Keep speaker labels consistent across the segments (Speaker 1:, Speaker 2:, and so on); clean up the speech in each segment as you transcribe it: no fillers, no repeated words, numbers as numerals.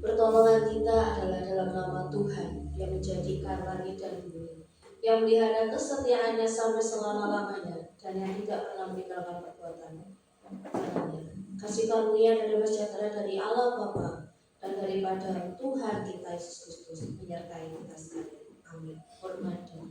Speaker 1: Pertolongan kita adalah dalam nama Tuhan yang menjadikan langit dan bumi, yang melihara kesetiaannya sampai selama-lamanya, dan yang tidak pernah meninggalkan perbuatannya. Kasih karunia dan damai sejahtera dari Allah Bapa dan daripada Tuhan kita Yesus Kristus menyertai kita sekalian. Amin. Hormat dan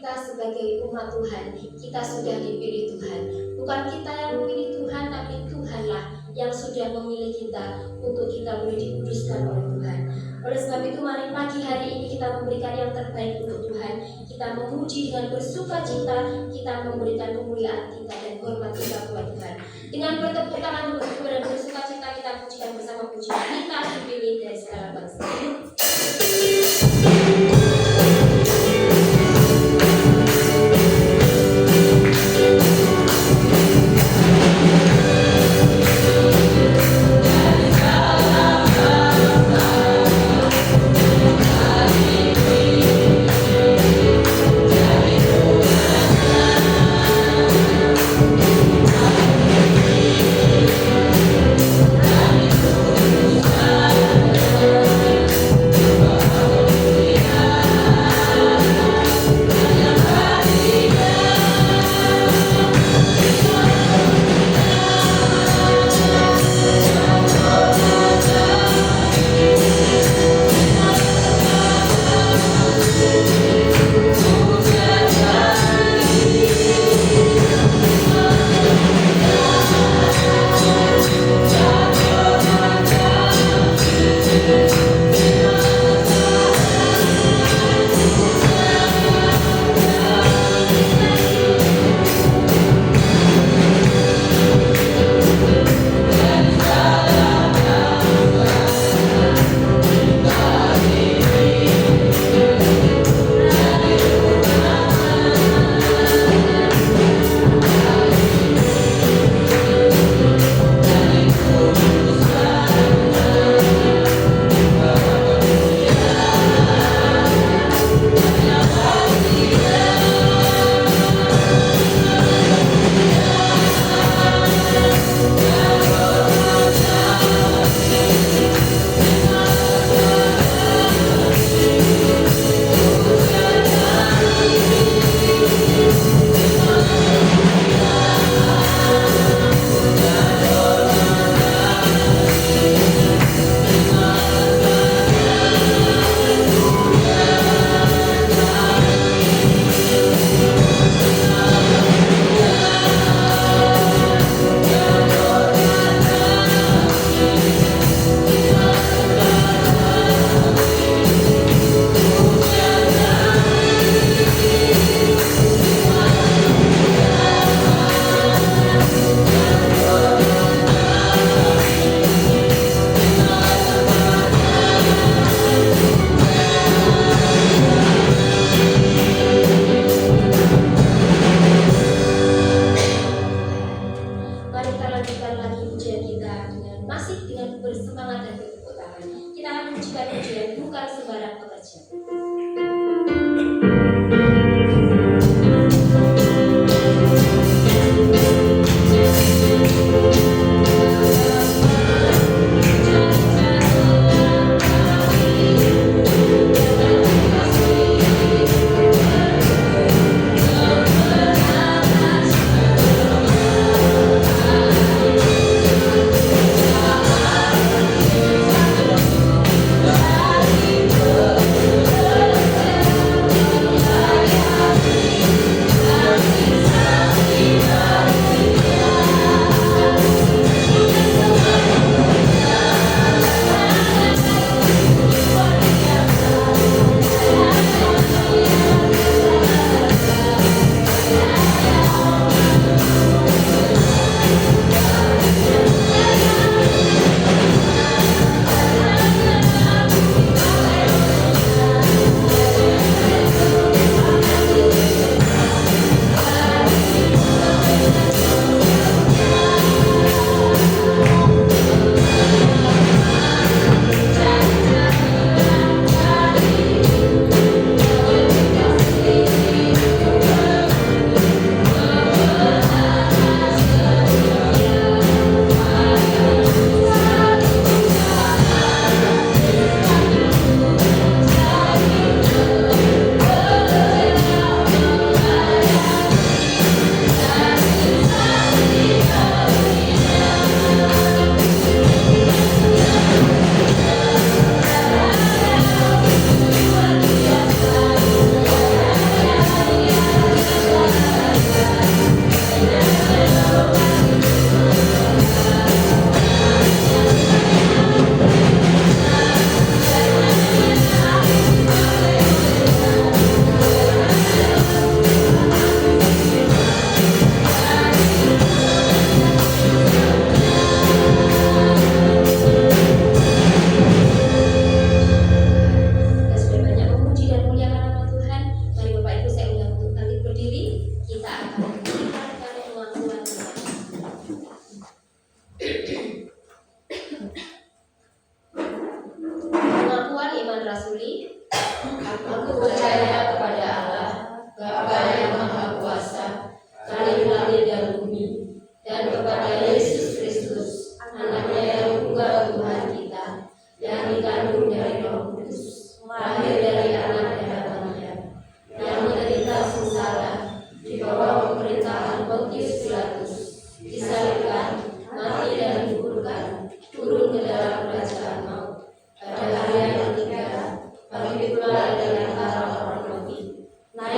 Speaker 2: kita sebagai umat Tuhan, kita sudah dipilih Tuhan. Bukan kita yang memilih Tuhan, tapi Tuhanlah yang sudah memilih kita untuk kita boleh dikuduskan oleh Tuhan. Oleh sebab itu mari pagi hari ini kita memberikan yang terbaik untuk Tuhan. Kita memuji dengan bersuka cita, kita memberikan kemuliaan kita dan hormat kita buat Tuhan. Dengan bertepuk tangan bersyukur dan bersuka cita kita pujikan bersama pujian kita dipilih dari segala bangsa.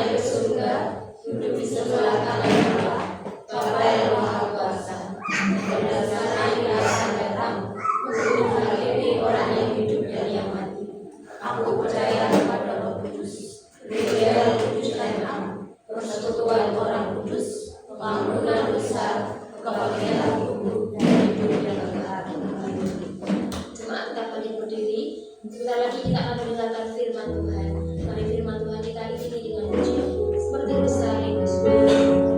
Speaker 2: naik ke surga, duduk di sebelah kanan Allah, Bapa yang Maha Kuasa. Pada saat yang akan datang, untuk menghakimi orang yang hidup dan yang mati. Aku percaya kepada Roh Kudus, Gereja yang kudus dan am, persekutuan orang kudus, pengampunan dosa, kebangkitan tubuh, dan hidup yang kekal. Jemaat kita bangkit berdiri. Sebentar lagi kita akan mendengarkan firman Tuhan. Mari firman Tuhan kita ikuti dengan pujian seperti besar yang Tuhan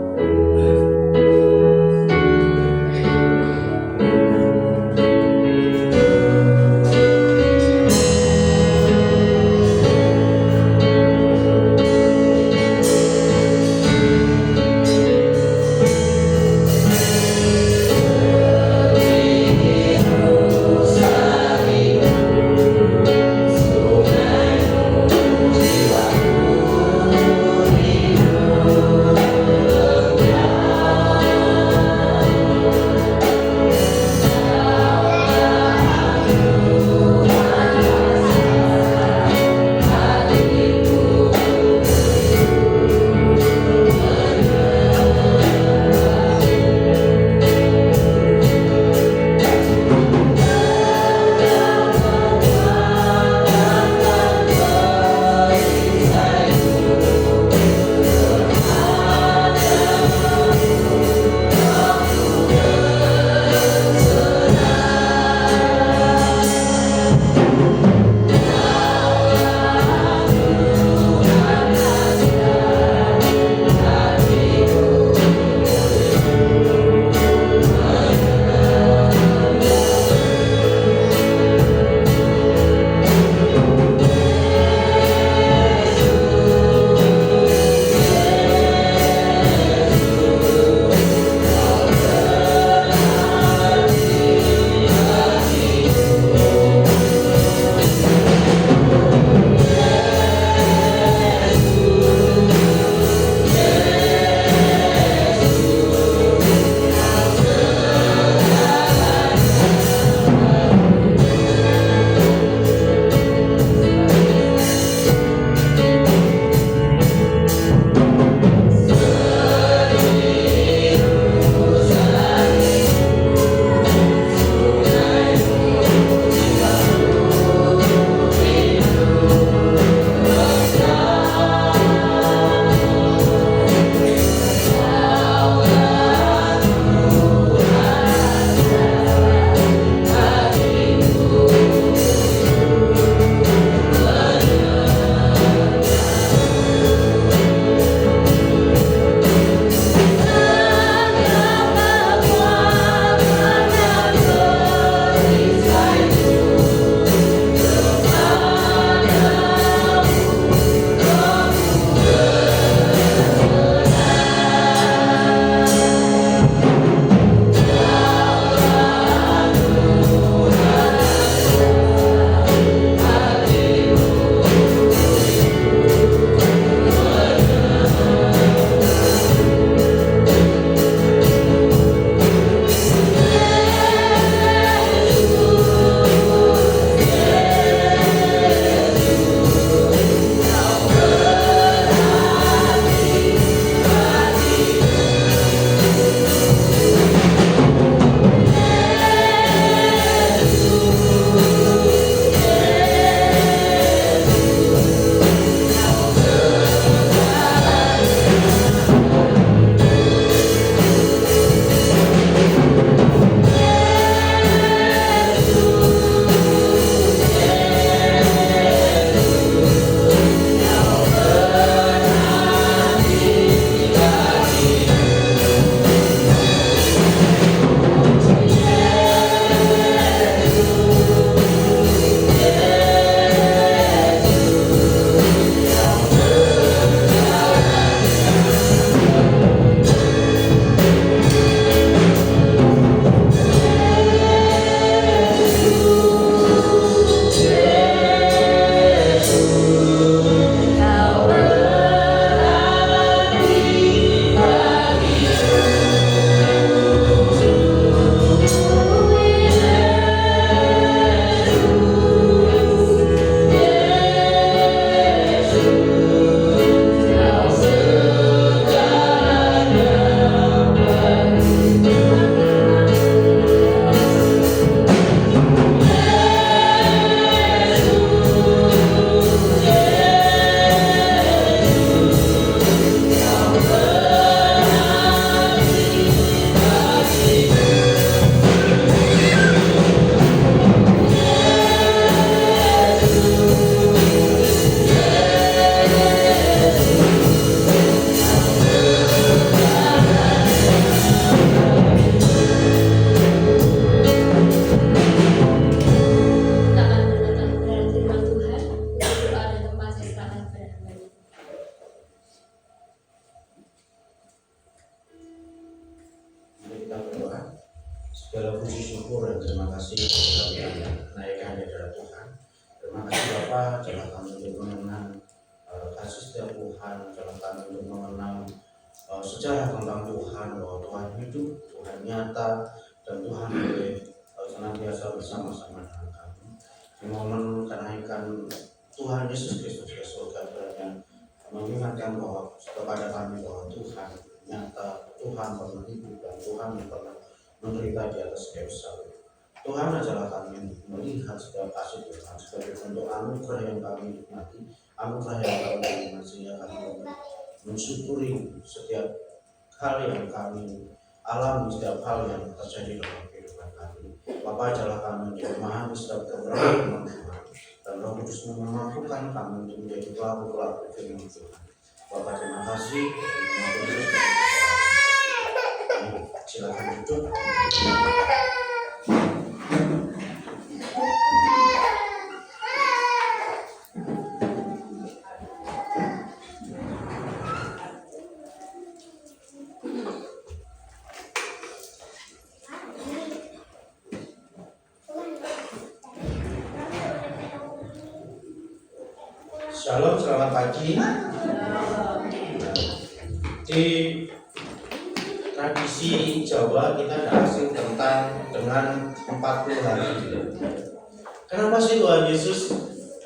Speaker 3: syukur dan terima kasih kami naikkan hadirat Tuhan. Terima kasih Bapak, jalan kami untuk mengenang kasih setiap Tuhan, jalan kami untuk mengenang sejarah tentang Tuhan, bahwa Tuhan hidup, Tuhan nyata, dan Tuhan boleh senantiasa bersama-sama dengan kami. Di momen kenaikan Tuhan Yesus Kristus ke surga, berarti mengingatkan bahwa kepada kami bahwa Tuhan nyata, Tuhan pernah hidup, dan Tuhan pernah menderita di atas kayu salib. Tuhan adalah kami melihat setiap kasih Tuhan sebagai bentuk anugerah yang kami nikmati, anugerah yang kami terima, sehingga kami mensyukuri setiap hal yang kami alami, setiap hal yang terjadi dalam kehidupan kami. Bapa, adalah kami untuk memahami setiap kebenaran Tuhan, dan Roh Kudus memampukan kami untuk menjadi pelaku-pelaku firman Tuhan. Bapa, terima kasih. Silakan duduk. Shalom, selamat pagi. Di tradisi Jawa kita tidak asing dengan 40 hari. Kenapa sih Tuhan Yesus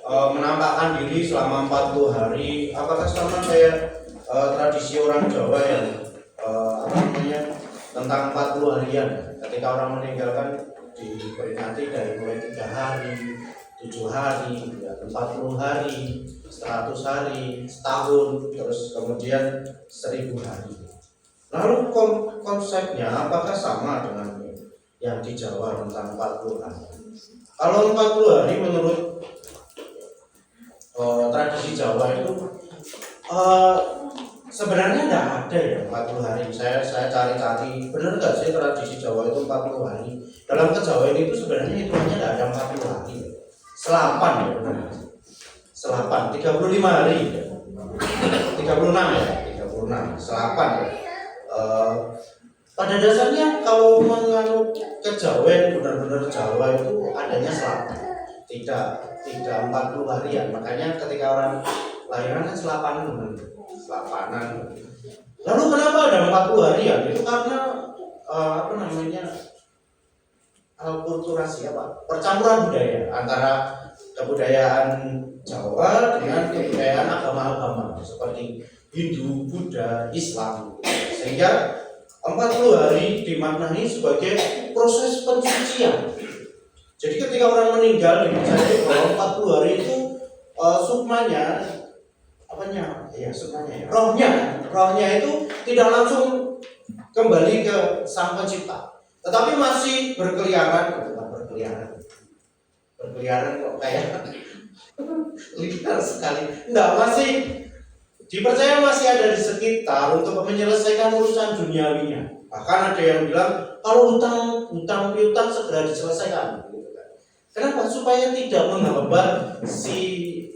Speaker 3: menampakkan diri selama 40 hari? Apakah sama kayak tradisi orang Jawa yang tentang 40 harian? Ketika orang meninggalkan diperingati dari mulai 3 hari, 7 hari, 40 hari, 100 hari, setahun, terus kemudian 1000 hari. Lalu konsepnya apakah sama dengan yang di Jawa tentang 40 hari? Kalau 40 hari menurut tradisi Jawa itu sebenarnya tidak ada ya 40 hari. Saya cari-cari, benar nggak sih tradisi Jawa itu 40 hari? Dalam kejawen itu sebenarnya hitungannya tidak ada 40 hari. Selapan ya benar. Selapan, 35 hari ya. 36 ya, 36, selapan ya. Pada dasarnya kalau menganut kejawen benar-benar Jawa itu adanya selapan, tidak 40 harian. Makanya ketika orang lahiran kan selapanan. Lalu kenapa ada 40 harian? Itu karena akulturasi percampuran budaya antara kebudayaan Jawa dengan kebudayaan agama-agama seperti Hindu, Buddha, Islam, sehingga 40 hari dimaknai sebagai proses pensucian. Jadi ketika orang meninggal dipercaya bahwa 40 hari itu rohnya itu tidak langsung kembali ke Sang Pencipta, tetapi masih berkeliaran kok kayak liar sekali. Masih dipercaya masih ada di sekitar untuk menyelesaikan urusan duniawinya. Bahkan ada yang bilang kalau hutang piutang segera diselesaikan. Kenapa? Supaya tidak menghambat si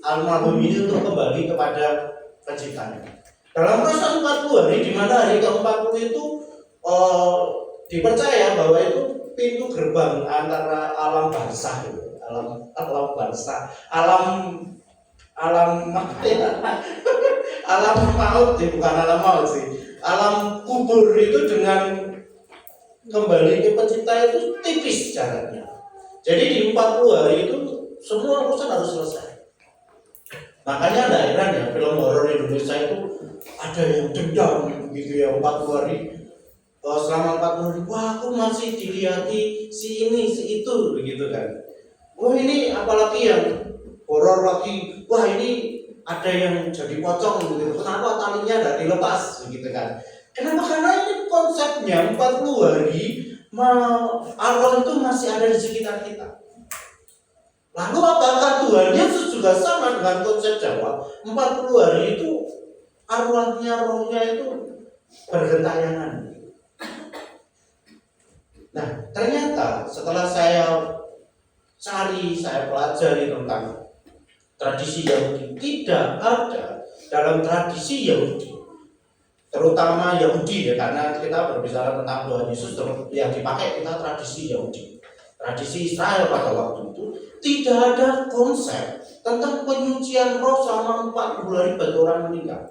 Speaker 3: almarhum ini untuk kembali kepada penciptanya. Dalam proses 40 hari, di mana hari ke-40 itu dipercaya bahwa itu pintu gerbang antara alam barzah, alam maut, bukan alam maut sih, alam kubur itu dengan kembali ke pencipta itu tipis jaraknya. Jadi di 40 hari itu semua urusan harus selesai. Makanya tidak heran ya film horor Indonesia itu ada yang dendam gitu ya, 40 hari. Selama 40 hari, wah aku masih dilihati si ini, si itu, begitu kan. Wah ini apalagi yang horor lagi, wah ini ada yang jadi pocong gitu. Kenapa talinya tidak dilepas begitu kan? Kenapa? Karena ini konsepnya 40 hari arwah itu masih ada di sekitar kita. Lalu apakah Tuhan Yesus juga sama dengan konsep Jawa? 40 hari itu arwahnya, rohnya itu bergentayangan. Nah, ternyata setelah saya pelajari tentang tradisi Yahudi, tidak ada dalam tradisi Yahudi, terutama Yahudi ya, karena kita berbicara tentang Tuhan Yesus yang dipakai kita tradisi Yahudi. tradisi Israel pada waktu itu tidak ada konsep tentang penyucian roh selama 40 hari bagi orang meninggal.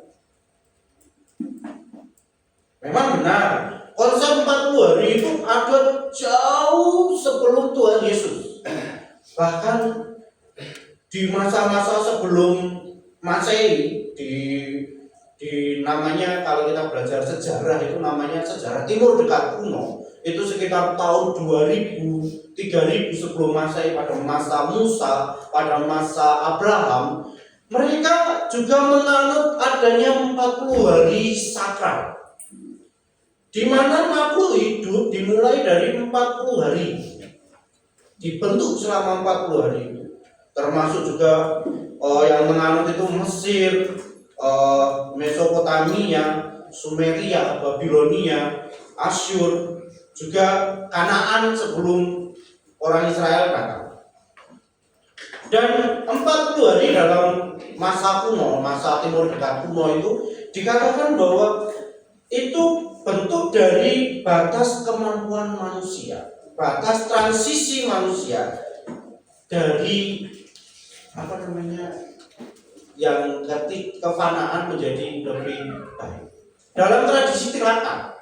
Speaker 3: Memang benar, konsep 40 hari itu ada jauh sebelum Tuhan Yesus. Bahkan di masa-masa sebelum Masehi, di namanya, kalau kita belajar sejarah itu namanya sejarah Timur Dekat kuno, itu sekitar tahun 2000 3000 sebelum Masehi, pada masa Musa, pada masa Abraham, mereka juga menganut adanya 40 hari sakral, di mana makhluk hidup dimulai dari 40 hari, dibentuk selama 40 hari itu. Termasuk juga yang menganut itu Mesir, Mesopotamia, Sumeria, Babilonia, Asyur, juga Kanaan sebelum orang Israel datang. Dan 40 hari dalam masa kuno, masa Timur Dekat kuno itu dikatakan bahwa itu bentuk dari batas kemampuan manusia, batas transisi manusia dari yang kefanaan menjadi lebih baik. Dalam tradisi tirakat,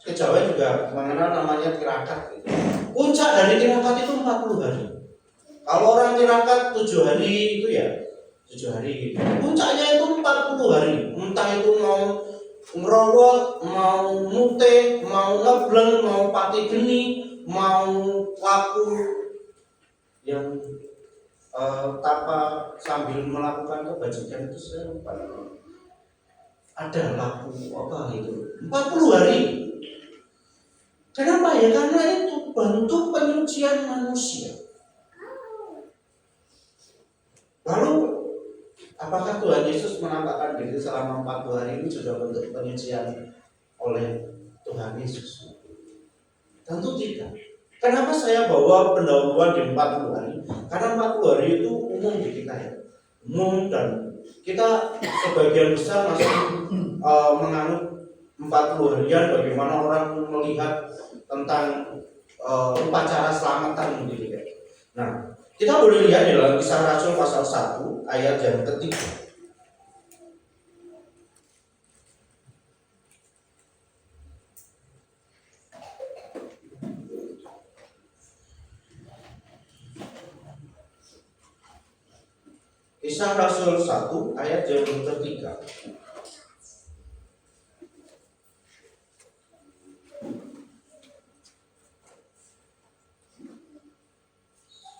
Speaker 3: kejawen juga mengenal namanya tirakat. Puncak dari tirakat itu 40 hari. Kalau orang tirakat 7 hari itu ya 7 hari gitu. Puncaknya itu 40 hari. Entah itu mau ngerowot, mau mute, mau ngebleng, mau pati geni, mau laku yang tanpa sambil melakukan kebajikan itu saya lupa. Ada laku apa itu 40 hari. Kenapa ya? Karena itu bentuk penyucian manusia. Lalu apakah Tuhan Yesus menampakkan diri selama 40 hari ini juga bentuk penyucian oleh Tuhan Yesus? Tentu tidak. Kenapa saya bawa pendahuluan di 40 hari? Karena 40 hari itu umum di kita ya. Umum, dan kita sebagian besar masih menganut 40 harian, bagaimana orang melihat tentang upacara selamatan gitu ya. Nah, kita boleh lihat di dalam Kisah Rasul pasal 1 ayat yang ketiga. Kisah Rasul 1 ayat yang ketiga.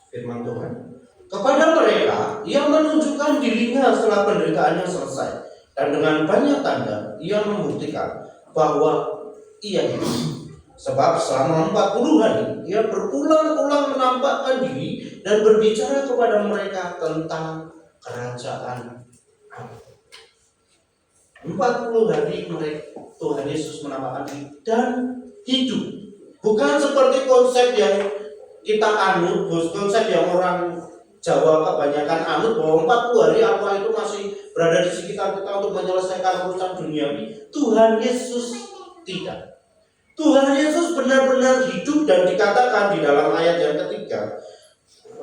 Speaker 3: Firman Tuhan, kepada mereka ia menunjukkan dirinya setelah penderitaannya selesai, dan dengan banyak tanda ia membuktikan bahwa ia hidup. Sebab selama 40 hari ia berulang-ulang menampakkan diri dan berbicara kepada mereka tentang kerajaan Allah. 40 hari mereka, Tuhan Yesus menampakkan diri dan hidup. Bukan seperti konsep yang kita anut, konsep yang orang Jawa kebanyakan anut, bahwa 40 hari Allah itu masih berada di sekitar kita untuk menyelesaikan urusan duniawi. Tuhan Yesus tidak. Tuhan Yesus benar-benar hidup, dan dikatakan di dalam ayat yang ketiga,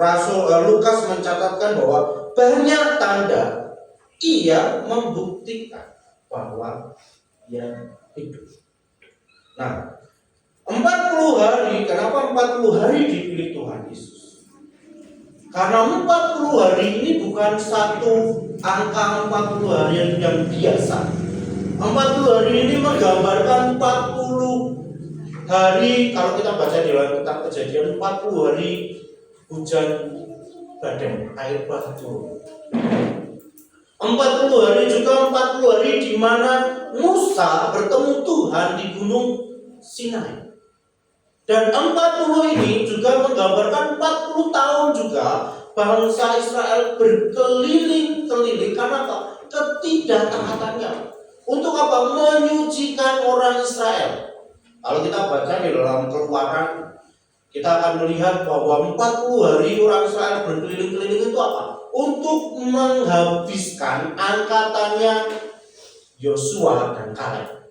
Speaker 3: Rasul Lukas mencatatkan bahwa banyak tanda ia membuktikan bahwa ia hidup. Nah, 40 hari, kenapa 40 hari dipilih Tuhan Yesus? Karena 40 hari ini bukan satu angka 40 hari yang biasa. 40 hari ini menggambarkan 40 hari, kalau kita baca di dalam kitab Kejadian, 40 hari hujan badai, air bah turun. 40 hari juga 40 hari di mana Musa bertemu Tuhan di Gunung Sinai. Dan 40 ini juga menggambarkan 40 tahun juga bangsa Israel berkeliling-keliling. Karena apa? Ketidaktaatannya. Untuk apa? Menyucikan orang Israel. Kalau kita baca di dalam Keluaran, kita akan melihat bahwa 40 hari orang Israel berkeliling-keliling itu apa? Untuk menghabiskan angkatannya Yosua dan Kaleb.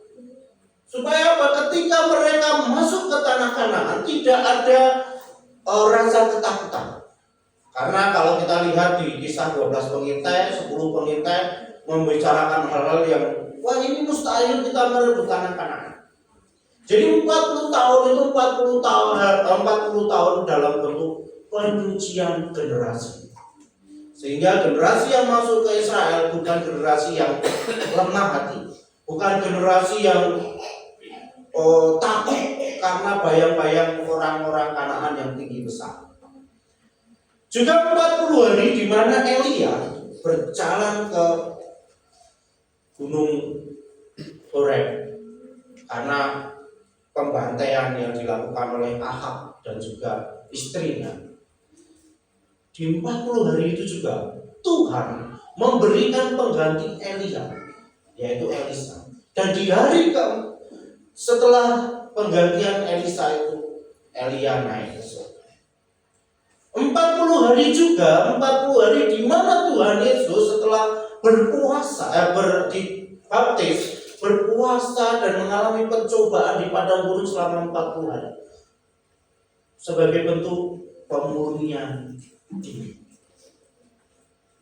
Speaker 3: Supaya apa? Ketika mereka masuk ke tanah Kanaan, tidak ada rasa ketakutan. Karena kalau kita lihat di kisah 12 pengintai, 10 pengintai membicarakan hal-hal yang wah ini mustahil kita merebutkan anak-anak. Jadi 40 tahun itu 40 tahun dalam bentuk penyucian generasi. Sehingga generasi yang masuk ke Israel bukan generasi yang lemah hati, bukan generasi yang takut karena bayang-bayang orang-orang Kanaan yang tinggi besar. Juga 40 hari di mana Elia berjalan ke Gunung Horeb karena pembantaian yang dilakukan oleh Ahab dan juga istrinya. Di 40 hari itu juga Tuhan memberikan pengganti Elia, yaitu Elisa. Dan di hari setelah penggantian Elisa itu Elia naik ke surga. 40 hari juga, 40 hari di mana Tuhan Yesus setelah berpuasa, dibaptis, berpuasa dan mengalami pencobaan di padang gurun selama 40 hari. Sebagai bentuk pemurnian diri,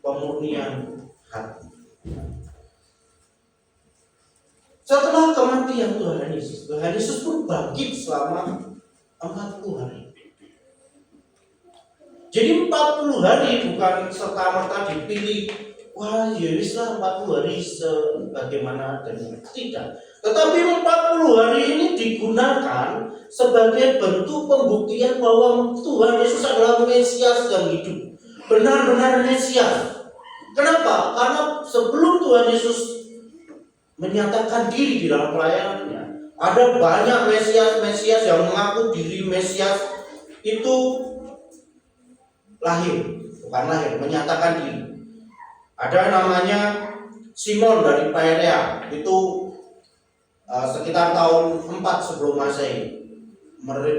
Speaker 3: pemurnian hati. Setelah kematian Tuhan Yesus pun bangkit selama 40 hari. Jadi 40 hari bukan serta-merta dipilih, wah ya wis lah 40 hari sebagaimana adanya. Tidak. Tetapi 40 hari ini digunakan sebagai bentuk pembuktian bahwa Tuhan Yesus adalah Mesias yang hidup. Benar-benar Mesias. Kenapa? Karena sebelum Tuhan Yesus menyatakan diri di dalam pelayanannya, ada banyak Mesias yang mengaku diri Mesias itu menyatakan diri. Ada namanya Simon dari Perea, itu sekitar tahun 4 sebelum Masehi.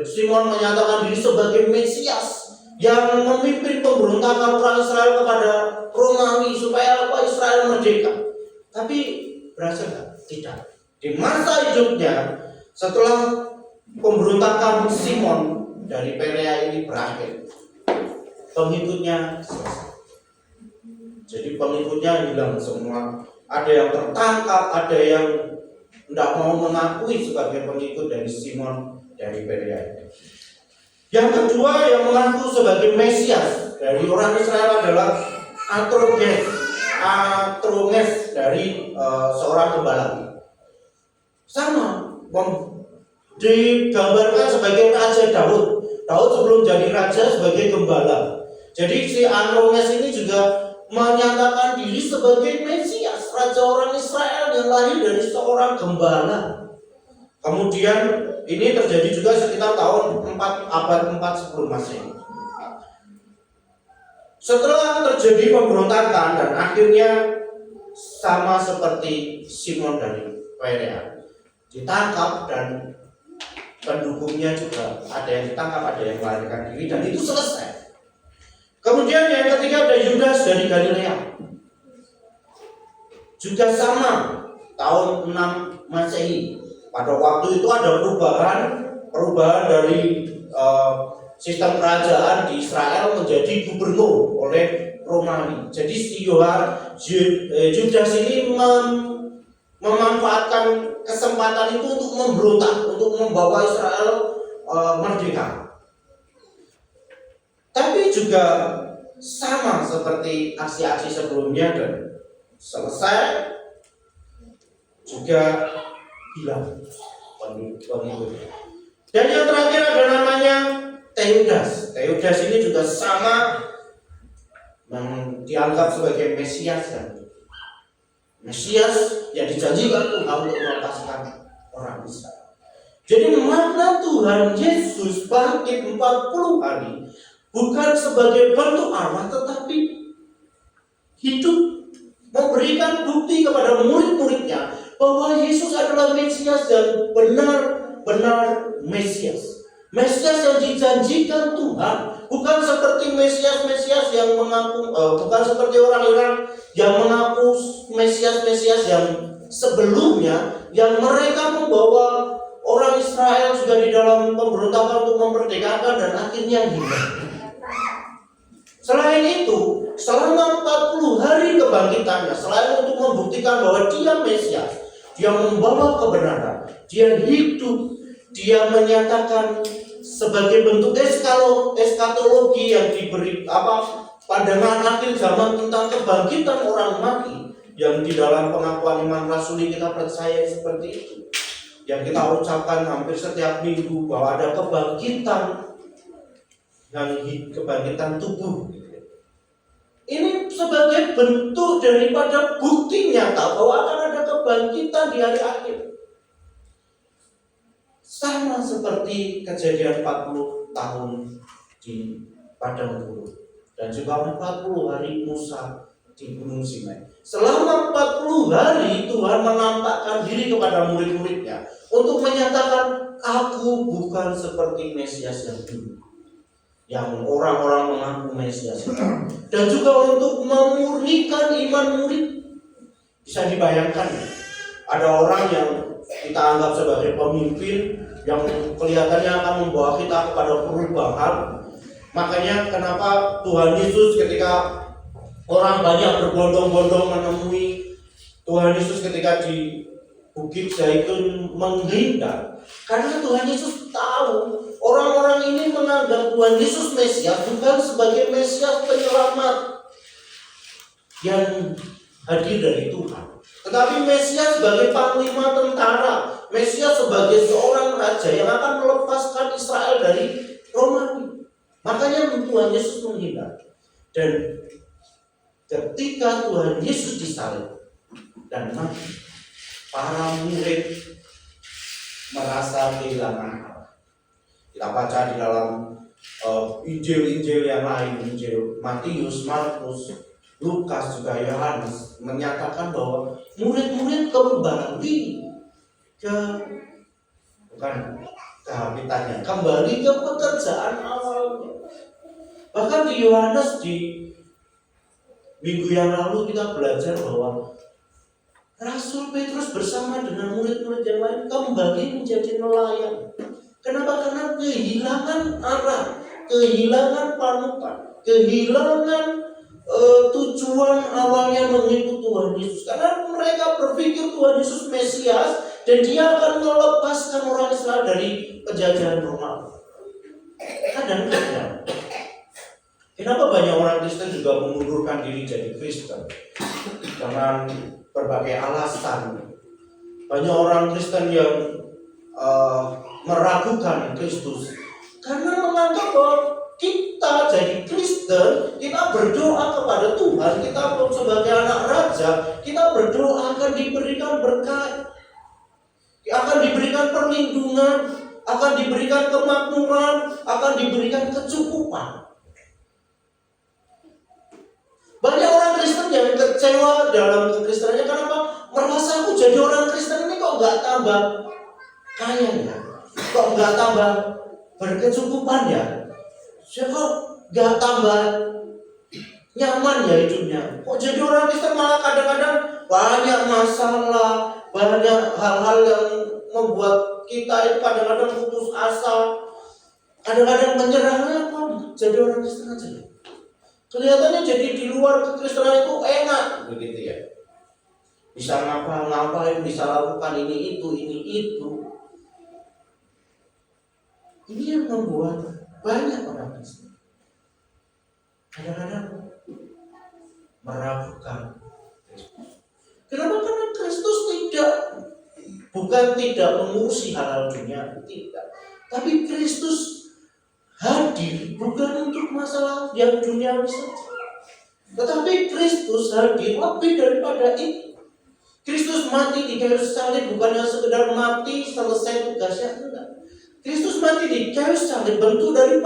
Speaker 3: Simon menyatakan diri sebagai Mesias yang memimpin pemberontakan orang Israel kepada Romawi supaya Israel merdeka. Tapi berhasil nggak? Tidak. Di masa hidupnya setelah pemberontakan Simon dari Perea ini berakhir, pengikutnya selesai. Jadi pengikutnya hilang semua. Ada yang tertangkap, ada yang tidak mau mengakui sebagai pengikut dari Simon dari Perea. Yang kedua yang mengaku sebagai Mesias dari orang Israel adalah Atroges dari seorang gembala. Sama, digambarkan sebagai Raja Daud. Daud sebelum jadi raja sebagai gembala. Jadi si Atroges ini juga menyatakan diri sebagai Mesias, raja orang Israel yang lahir dari seorang gembala. Kemudian ini terjadi juga sekitar abad 4 sebelum Masehi. Setelah terjadi pemberontakan dan akhirnya sama seperti Simon dari Perea, ditangkap dan pendukungnya juga ada yang ditangkap, ada yang melarikan diri dan itu selesai. Kemudian yang ketiga ada Yudas dari Galilea. Juga sama tahun 6 Masehi. Pada waktu itu ada perubahan dari sistem kerajaan di Israel menjadi gubernur oleh Romawi. Jadi si Yudas ini memanfaatkan kesempatan itu untuk memberontak, untuk membawa Israel merdeka. Tapi juga sama seperti aksi-aksi sebelumnya dan selesai juga hilang pengikutnya. Dan yang terakhir ada namanya Teudas. Teudas ini juga sama dianggap sebagai Mesias yang dijanjikan Tuhan untuk melepaskan orang Israel. Jadi makna Tuhan Yesus bangkit 40 hari bukan sebagai bentuk arwah, tetapi hidup, memberikan bukti kepada murid-muridnya bahwa Yesus adalah Mesias dan benar-benar Mesias. Mesias yang dijanjikan Tuhan, bukan seperti Mesias yang mengaku, bukan seperti orang-orang yang mengaku Mesias yang sebelumnya, yang mereka membawa orang Israel juga di dalam pemberontakan untuk memerdekakan dan akhirnya hilang. Selain itu, selama 40 hari kebangkitannya, selain untuk membuktikan bahwa dia Mesias, dia membawa kebenaran, dia hidup, dia menyatakan sebagai bentuk eskatologi yang diberi pandangan akhir zaman tentang kebangkitan orang mati, yang di dalam pengakuan iman rasuli kita percaya seperti itu, yang kita ucapkan hampir setiap minggu bahwa ada kebangkitan kebangkitan tubuh. Ini sebagai bentuk daripada bukti nyata bahwa akan ada kebangkitan di hari akhir. Sama seperti kejadian 40 tahun di padang gurun dan juga 40 hari Musa di Gunung Sinai. Selama 40 hari Tuhan menampakkan diri kepada murid-muridnya untuk menyatakan, aku bukan seperti Mesias yang dulu, yang orang-orang mengaku Mesias itu. Dan juga untuk memurnikan iman murid. Bisa dibayangkan, ada orang yang kita anggap sebagai pemimpin yang kelihatannya akan membawa kita kepada perubahan. Makanya kenapa Tuhan Yesus ketika orang banyak berbondong-bondong menemui Tuhan Yesus ketika di Bukit Zaitun menghindar, karena Tuhan Yesus tahu orang-orang ini menganggap Tuhan Yesus Mesias bukan sebagai Mesias penyelamat yang hadir dari Tuhan, tetapi Mesias sebagai panglima tentara, Mesias sebagai seorang raja yang akan melepaskan Israel dari Romawi. Makanya Tuhan Yesus menghindar. Dan ketika Tuhan Yesus disalib dan mati, para murid merasa kehilangan Allah. Kita baca di dalam Injil-Injil yang lain, Injil Matius, Markus, Lukas, juga Yohanes, menyatakan bahwa murid-murid kembali ke habitatnya, kembali ke pekerjaan awalnya. Bahkan di Yohanes di minggu yang lalu kita belajar bahwa Rasul Petrus bersama dengan murid-murid yang lain kembali menjadi nelayan. Kenapa? Karena kehilangan arah, kehilangan panutan, kehilangan tujuan awalnya mengikut Tuhan Yesus. Karena mereka berpikir Tuhan Yesus Mesias dan dia akan melepaskan orang Israel dari penjajahan Romawi. Kadang-kadang kenapa banyak orang Kristen juga mengundurkan diri jadi Kristen? Dengan berbagai alasan. Banyak orang Kristen yang meragukan Kristus karena menganggap bahwa kita jadi Kristen, kita berdoa kepada Tuhan, kita sebagai anak raja, kita berdoa akan diberikan berkat, akan diberikan perlindungan, akan diberikan kemakmuran, akan diberikan kecukupan. Banyak orang Kristen yang kecewa dalam kekristenannya. Kenapa? Merasa aku jadi orang Kristen ini kok nggak tambah kaya ya, kok nggak tambah berkecukupan ya, kok nggak tambah nyaman ya hidupnya. Kok jadi orang Kristen malah kadang-kadang banyak masalah, banyak hal-hal yang membuat kita itu kadang-kadang putus asa, kadang-kadang menyerah. Apa? Jadi orang Kristen aja. Kelihatannya jadi di luar kekristenan itu enak begitu ya. Bisa ngapa-ngapain, bisa lakukan ini itu. Ini yang membuat banyak orang Kristen kadang-kadang meragukan Kristus. Kenapa? Karena Kristus bukan tidak mengurusi hal-hal dunia, tidak. Tapi Kristus hadir bukan untuk masalah yang duniawi saja, tetapi Kristus hadir lebih daripada itu. Kristus mati di kayu salib bukannya sekedar mati selesai tugasnya, enggak. Kristus mati di kayu salib bentuk dari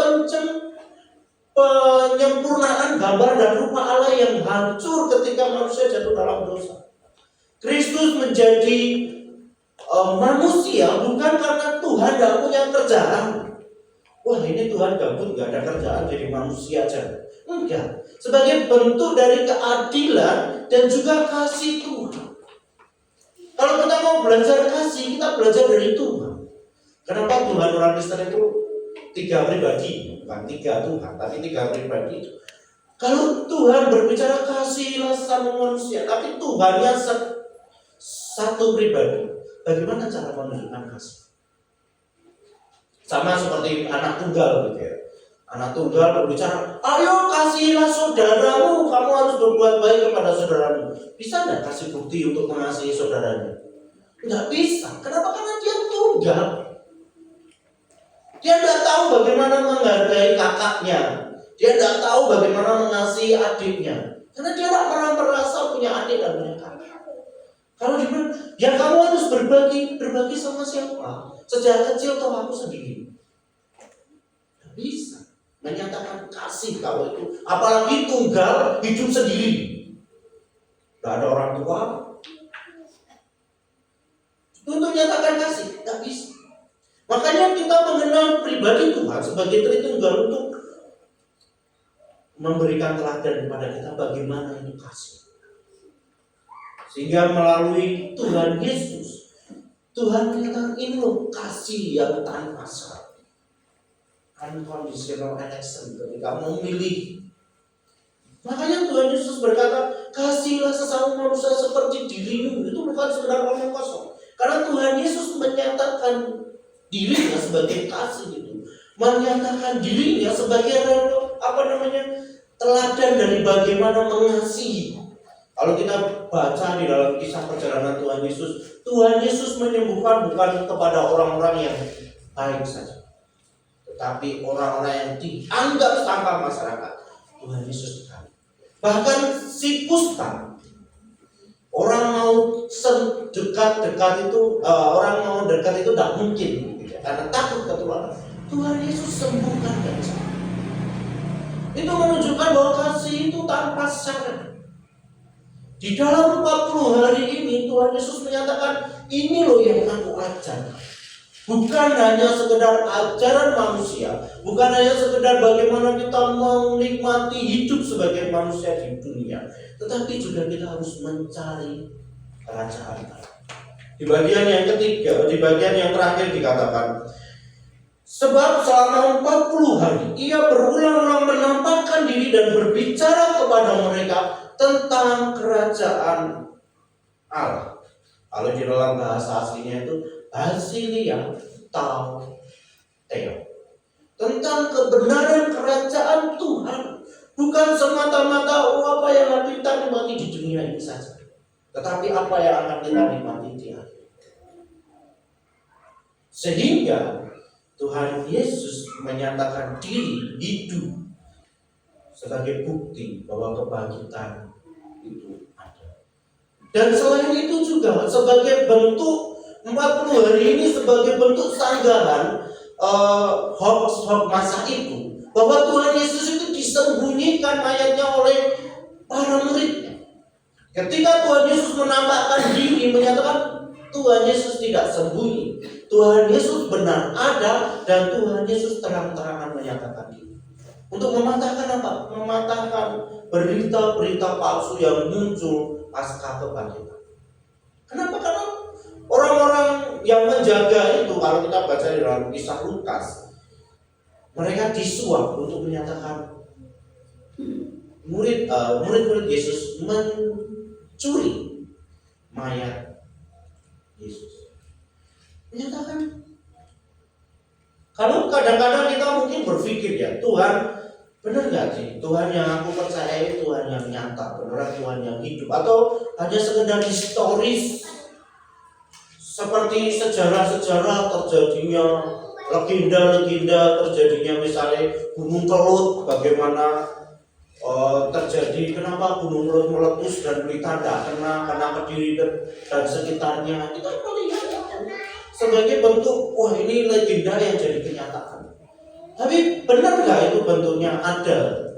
Speaker 3: penyempurnaan gambar dan rupa Allah yang hancur ketika manusia jatuh dalam dosa. Kristus menjadi manusia bukan karena Tuhan tidak punya kerjaan. Wah, ini Tuhan gabut, gak ada kerjaan, jadi manusia aja. Enggak. Sebagai bentuk dari keadilan dan juga kasih Tuhan. Kalau kita mau belajar kasih, kita belajar dari Tuhan. Kenapa Tuhan orang Kristen itu 3 pribadi, bukan 3 Tuhan, tapi 3 pribadi. Kalau Tuhan berbicara kasihilah sesama manusia, tapi Tuhannya satu pribadi, bagaimana cara menunjukkan kasih? Sama seperti anak tunggal gitu ya. Anak tunggal berbicara, ayo kasihilah saudaramu, kamu harus berbuat baik kepada saudaramu. Bisa nggak kasih bukti untuk mengasihi saudaranya? Nggak bisa. Kenapa? Karena dia tunggal. Dia tidak tahu bagaimana menghargai kakaknya. Dia tidak tahu bagaimana mengasihi adiknya. Karena dia tidak pernah merasa punya adik dan punya kakak. Kalau dibilang, ya kamu harus berbagi sama siapa? Sejak kecil toh aku sendiri. Tidak bisa menyatakan kasih kalau itu, apalagi tunggal hidup sendiri. Tidak ada orang tua. Untuk menyatakan kasih, tidak bisa. Makanya kita mengenal pribadi Tuhan sebagai Tritunggal untuk memberikan teladan kepada kita bagaimana itu kasih. Sehingga melalui Tuhan Yesus, Tuhan menyatakan ini loh kasih yang tanpa syarat. Unconditional election, ketika memilih. Makanya Tuhan Yesus berkata, kasihilah sesama manusia seperti dirimu. Itu bukan sekedar omong kosong. Karena Tuhan Yesus menyatakan dirinya sebagai kasih itu, menyatakan dirinya sebagai teladan dari bagaimana mengasihi. Kalau kita baca di dalam kisah perjalanan Tuhan Yesus menyembuhkan bukan kepada orang-orang yang baik saja, tetapi orang-orang yang dianggap sampah masyarakat. Tuhan Yesus sekali. Bahkan si kusta, orang mau dekat-dekat itu, orang mau dekat itu tidak mungkin, gitu, karena takut ketularan. Tuhan Yesus sembuhkan dan sembuh. Itu menunjukkan bahwa kasih itu tanpa syarat. Di dalam 40 hari ini Tuhan Yesus menyatakan, ini loh yang aku ajar. Bukan hanya sekedar ajaran manusia, bukan hanya sekedar bagaimana kita menikmati hidup sebagai manusia di dunia, tetapi juga kita harus mencari kerajaan Allah. Di bagian yang ketiga, di bagian yang terakhir dikatakan, sebab selama 40 hari ia berulang-ulang menampakkan diri dan berbicara kepada mereka tentang kerajaan Allah. Kalau di dalam bahasa aslinya itu Basilia tau Theo, tentang kebenaran kerajaan Tuhan, bukan semata-mata apa yang akan kita nikmati di dunia ini saja, tetapi apa yang akan kita nikmati di akhir. Sehingga Tuhan Yesus menyatakan diri hidup sebagai bukti bahwa kebangkitan itu ada. Dan selain itu juga sebagai bentuk 40 hari ini sebagai bentuk sanggahan hoax masa itu, bahwa Tuhan Yesus itu disembunyikan mayatnya oleh para muridnya. Ketika Tuhan Yesus menampakkan diri, menyatakan Tuhan Yesus tidak sembunyi, Tuhan Yesus benar ada, dan Tuhan Yesus terang-terangan menyatakan diri. Untuk mematahkan apa? Mematahkan berita-berita palsu yang muncul pasca kebangkitan. Kenapa? Karena orang-orang yang menjaga itu, kalau kita baca di dalam kisah Lukas, mereka disuap untuk menyatakan murid-murid Yesus mencuri mayat Yesus. Menyatakan, kalau kadang-kadang kita mungkin berpikir ya, Tuhan benar gak sih? Tuhan yang aku percaya Tuhan yang nyata, benar Tuhan yang hidup, atau hanya sekedar historis seperti sejarah-sejarah terjadinya legenda-legenda terjadinya misalnya Gunung Kelut, bagaimana terjadi, kenapa Gunung Kelut meletus dan Blitar karena Kediri dan sekitarnya. Kita melihat sebagai bentuk, wah ini legenda yang jadi kenyataan. Tapi benar nggak itu bentuknya ada?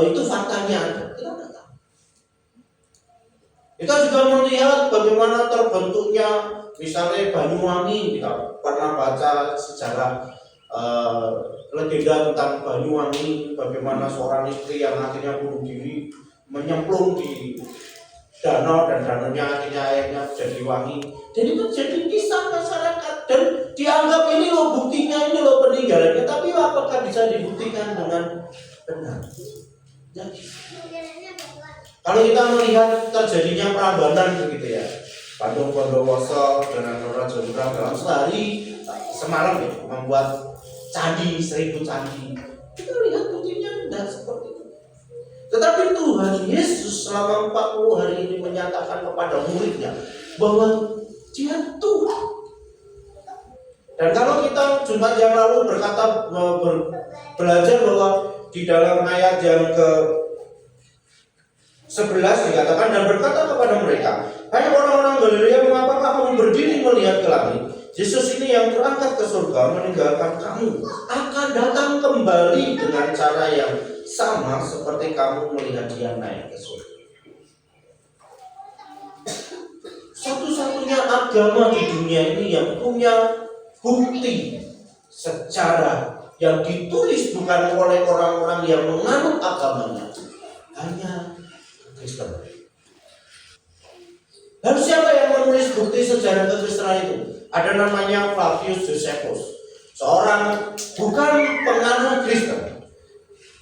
Speaker 3: Itu faktanya ada? Kita nggak tahu. Kita juga melihat bagaimana terbentuknya misalnya Banyuwangi. Kita pernah baca sejarah legenda tentang Banyuwangi, bagaimana seorang istri yang akhirnya bunuh diri menyemplung di danau dan danaunya akhirnya airnya jadi wangi. Dan itu jadi kisah masyarakat, dan Dianggap ini loh buktinya, ini loh peninggalannya, tapi apakah bisa dibuktikan dengan benar? Jadi, kalau kita melihat terjadinya Prambanan begitu ya, Pandung Bondowoso dengan Raja Jonggrang dalam sehari semalam ya membuat candi 1000 candi. Kita lihat buktinya tidak seperti itu. Tetapi Tuhan Yesus selama 40 hari ini menyatakan kepada muridnya bahwa Dia Tuhan. Dan kalau kita Jumat yang lalu belajar bahwa di dalam ayat yang ke-11 dikatakan, dan berkata kepada mereka, hai orang-orang Galilea, mengapakah kamu berdiri melihat ke langit? Yesus ini yang terangkat ke surga meninggalkan kamu akan datang kembali dengan cara yang sama seperti kamu melihat Dia naik ke surga. Satu-satunya agama di dunia ini yang punya bukti secara yang ditulis bukan oleh orang-orang yang menganut agamanya, hanya Kristen. Dan siapa yang menulis bukti sejarah kekristenan itu? Ada namanya Flavius Josephus, seorang bukan penganut Kristen.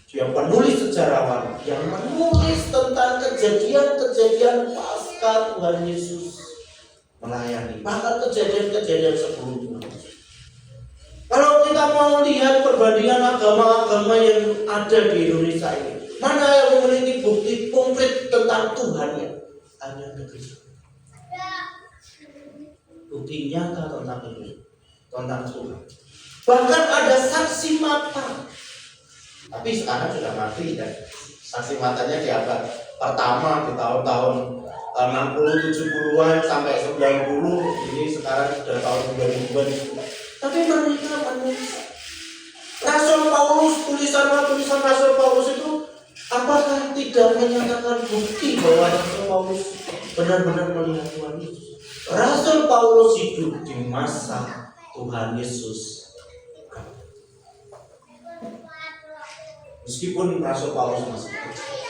Speaker 3: Dia penulis sejarawan yang menulis tentang kejadian-kejadian pasca Tuhan Yesus melayani, bahkan kejadian-kejadian sebelumnya. Kalau kita mau lihat perbandingan agama-agama yang ada di Indonesia ini, mana yang memiliki bukti konkret tentang Tuhannya? Hanya Kristen. Bukti nyata tentang itu, tentang Tuhan. Bahkan ada saksi mata. Tapi sekarang sudah mati dan saksi matanya di abad pertama di tahun-tahun 60, 70-an sampai 90. Ini sekarang sudah tahun 2000-an. Tapi mereka menulis. Rasul Paulus, tulisan Rasul Paulus itu apakah tidak menyatakan bukti bahwa Rasul Paulus benar-benar melihat Tuhan Yesus? Rasul Paulus hidup di masa Tuhan Yesus. Meskipun Rasul Paulus masih kecil.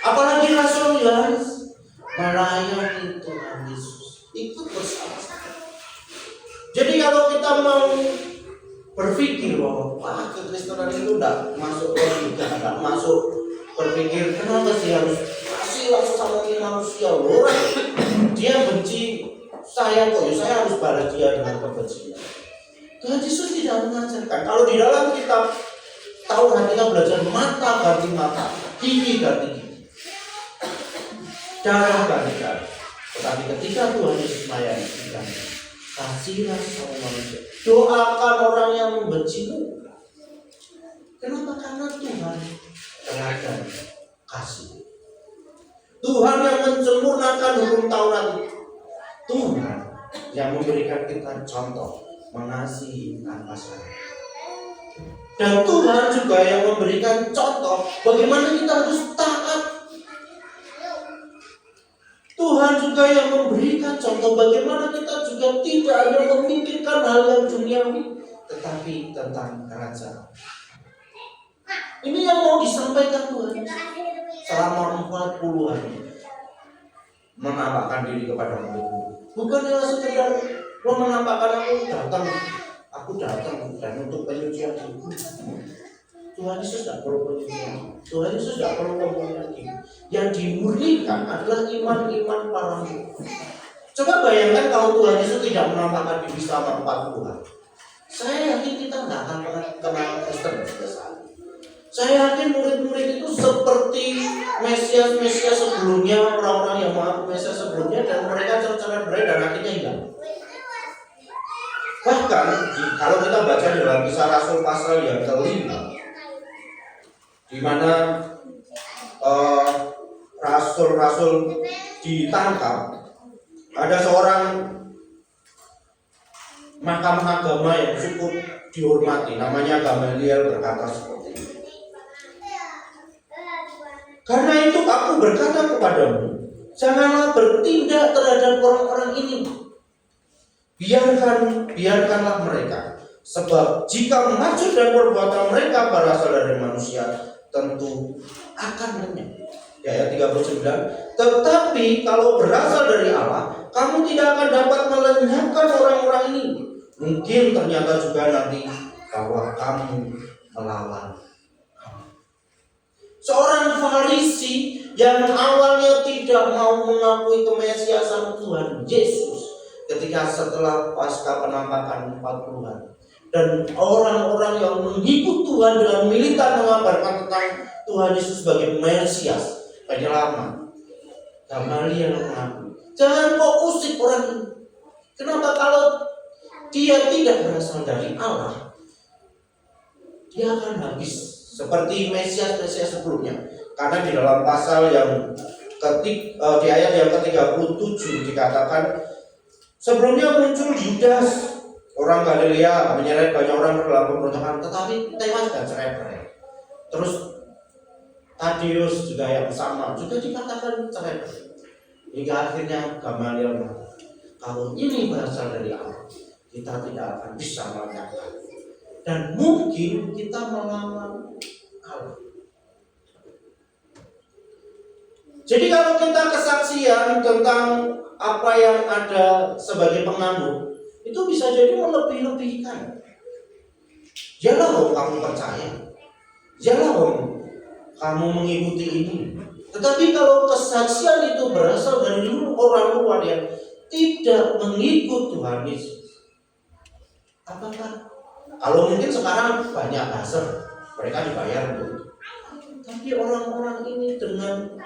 Speaker 3: Apalagi Rasul Yohanes melayani Tuhan Yesus, ikut bersama-sama. Jadi kalau kita mau berpikir bahwa kekristenan itu tidak masuk logika, tidak masuk berpikir kenapa sih harus kasih langsung sama manusia, orang dia benci saya kok, ya saya harus balas dia dengan kebencian. Tuhan Yesus tidak mengajarkan. Kalau di dalam kitab Taurat kita belajar mata ganti mata, gigi ganti gigi, darah ganti darah. Tetapi ketika Tuhan Yesus melayani kita, kasihlah sama manusia, doakan orang yang membencimu. Kenapa? Karena Tuhan teladan kasih. Tuhan yang menyempurnakan hukum Taurat. Tuhan yang memberikan kita contoh mengasihi tanpa syarat. Dan Tuhan juga yang memberikan contoh bagaimana kita harus taat. Tuhan juga yang memberikan contoh bagaimana kita juga tidak hanya memikirkan hal yang duniawi, tetapi tentang kerajaan. Ini yang mau disampaikan Tuhan selama 40 hari menampakkan diri kepada murid-murid. Bukan hanya sekedar menampakkan aku datang dan untuk penyucian diri. Tuhan Yesus tidak perlu penyucian. Tuhan Yesus tidak perlu penyucian diri. Yang dimurnikan adalah iman-iman para murid. Coba bayangkan kalau Tuhan Yesus tidak menampakkan diri selama 40 hari. Saya yakin kita tidak akan pernah kenal Kristen sampai saat ini. Saya yakin murid-murid itu seperti Mesias sebelumnya, orang-orang yang mengaku Mesias sebelumnya, dan mereka cercana berai dan akhirnya hilang. Bahkan kalau kita baca dalam Kisah Rasul pasal yang ke-5, di mana rasul-rasul ditangkap, ada seorang mahkamah agama yang cukup dihormati, namanya Gamaliel, berkata seperti ini. Karena itu aku berkata kepadamu, janganlah bertindak terhadap orang-orang ini. Biarkanlah mereka. Sebab jika maksud dan perbuatan mereka berasal dari manusia, tentu akan lenyap. Ayat 39. Tetapi kalau berasal dari Allah, kamu tidak akan dapat melenyapkan orang-orang ini. Mungkin ternyata juga nanti bahwa kamu melawan kamu. Seorang Farisi yang awalnya tidak mau mengakui kemesiasan Tuhan Yesus ketika setelah pasca penampakan 40 hari, dan orang-orang yang mengikut Tuhan dengan militan mengabarkan tentang Tuhan Yesus sebagai Mesias, penyelamat, Gamaliel mengaku, jangan kau usik orang ini. Kenapa? Kalau dia tidak berasal dari Allah, dia akan habis seperti Mesias-Mesias sebelumnya. Karena di dalam pasal yang di ayat yang ke-37 dikatakan, sebelumnya muncul Yudas, orang Galilea, menyeret banyak orang dalam pemberontakan, tetapi tewas dan cerai-berai. Terus Tadeus juga yang sama, juga dikatakan cerai-berai. Hingga akhirnya Gamaliel mengatakan, kalau ini berasal dari Allah, kita tidak akan bisa melakukan, dan mungkin kita melawan Allah. Jadi kalau kita kesaksian tentang apa yang ada sebagai pengamuk, itu bisa jadi melebih-lebihkan. Janganlah kalau kamu percaya, janganlah kalau kamu mengikuti ini. Tetapi kalau kesaksian itu berasal dari orang luar yang tidak mengikut Tuhan Yesus, apakah? Kalau mungkin sekarang banyak buzzer, mereka dibayar untuk itu. Tapi orang-orang ini dengan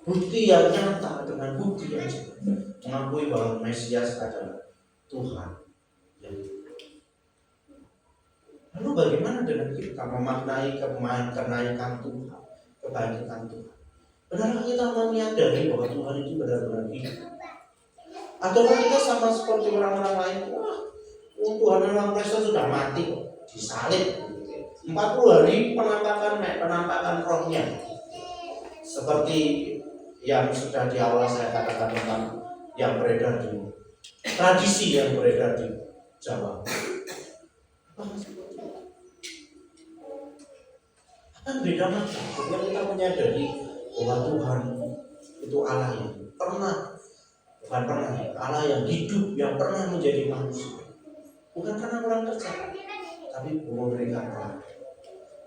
Speaker 3: bukti yang nyata, dengan bukti yang jelas, mengakui bahwa Mesias adalah Tuhan. Lalu bagaimana dengan kita memaknai kenaikan Tuhan, kebangkitan Tuhan? Benarkah kita menyadari bahwa Tuhan itu benar-benar hidup? Atau kita sama seperti orang-orang lain, wah, Tuhan memang Kristus sudah mati, disalib, 40 hari penampakan rohnya, seperti yang sudah di awal saya katakan tentang yang beredar di tradisi yang beredar di Jawa. Akan beda macam ketika kita menyadari bahwa Tuhan itu Allah yang Allah yang hidup, yang pernah menjadi manusia, bukan karena orang kerja, tapi memberikan Allah.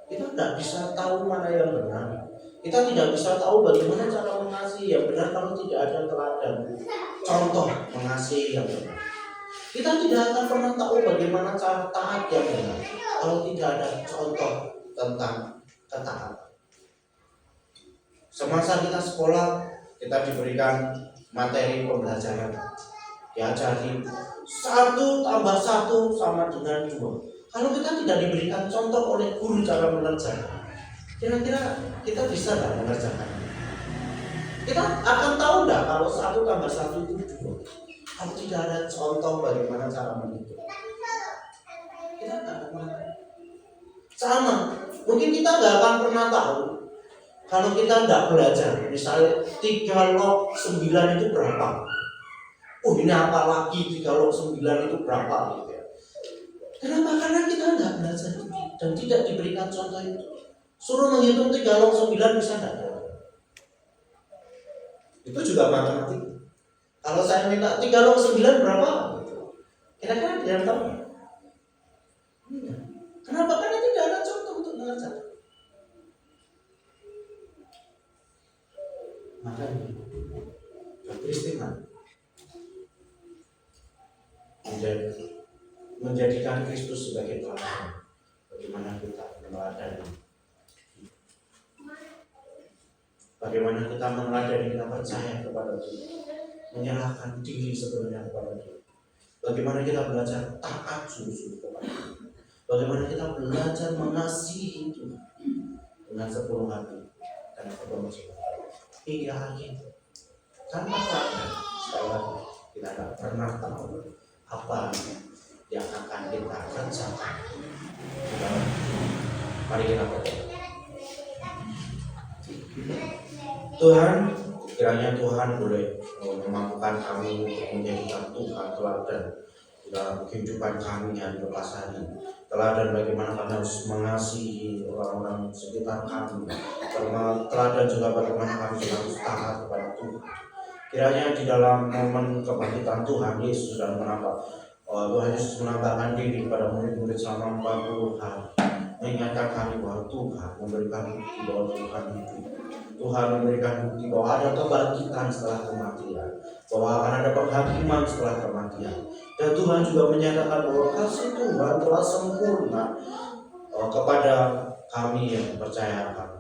Speaker 3: Kita tidak bisa tahu mana yang benar. Kita tidak bisa tahu bagaimana cara mengasihi yang benar kalau tidak ada teladan, contoh mengasihi yang benar. Kita tidak akan pernah tahu bagaimana cara taat yang benar kalau tidak ada contoh tentang ketaatan. Semasa kita sekolah, kita diberikan materi pembelajaran, diajari 1 tambah 1 sama dengan 2. Kalau kita tidak diberikan contoh oleh guru cara mengerjakan, kira-kira kita bisa tidak mengerjakan? Kita akan tahu tidak kalau 1 tambah 1 itu 2? Kalau tidak ada contoh bagaimana cara menghitung, kita tidak akan mengerti. Sama, mungkin kita tidak akan pernah tahu kalau kita tidak belajar. Misalnya 3 log 9 itu berapa? Oh, ini apa lagi 3 log 9 itu berapa? Gitu ya. Kenapa? Karena kita tidak belajar dan tidak diberikan contoh itu. Suruh menghitung 3 log 9 bisa tidak? Itu juga matematik. Kalau saya minta 3 log 9 berapa? Kira-kira dia tahu? Kenapa? Karena tidak ada contoh untuk mengerjakan. Makanya Kekristenan menjadikan Kristus sebagai teladan. Bagaimana kita meneladani, bagaimana kita meneladani, kita percaya kepada Tuhan, menyerahkan diri sepenuhnya kepada Tuhan. Bagaimana kita belajar taat sungguh-sungguh kepada Tuhan. Bagaimana kita belajar mengasihi Tuhan dengan sepenuh hati dan sepenuh jiwa. Hingga akhir, tanpa teladan, sekali lagi kita tidak pernah tahu apa yang akan kita kerjakan. Mari kita berdoa. Tuhan, kiranya Tuhan boleh memampukan kami untuk menjadikan Tuhan teladan dalam kehidupan kami hari lepas hari. Teladan bagaimana kami harus mengasihi orang-orang sekitar kami. Teladan juga bagaimana kami juga harus taat kepada Tuhan. Kiranya di dalam momen kebangkitan Tuhan Yesus dan menambah Tuhan Yesus menambahkan diri pada murid-murid selama 40 hari, menyatakan bahwa Tuhan memberikan bukti bahwa Tuhan itu. Tuhan memberikan bukti bahwa ada kebangkitan setelah kematian, bahwa akan ada penghakiman setelah kematian. Dan Tuhan juga menyatakan bahwa kasih Tuhan telah sempurna kepada kami yang percayakan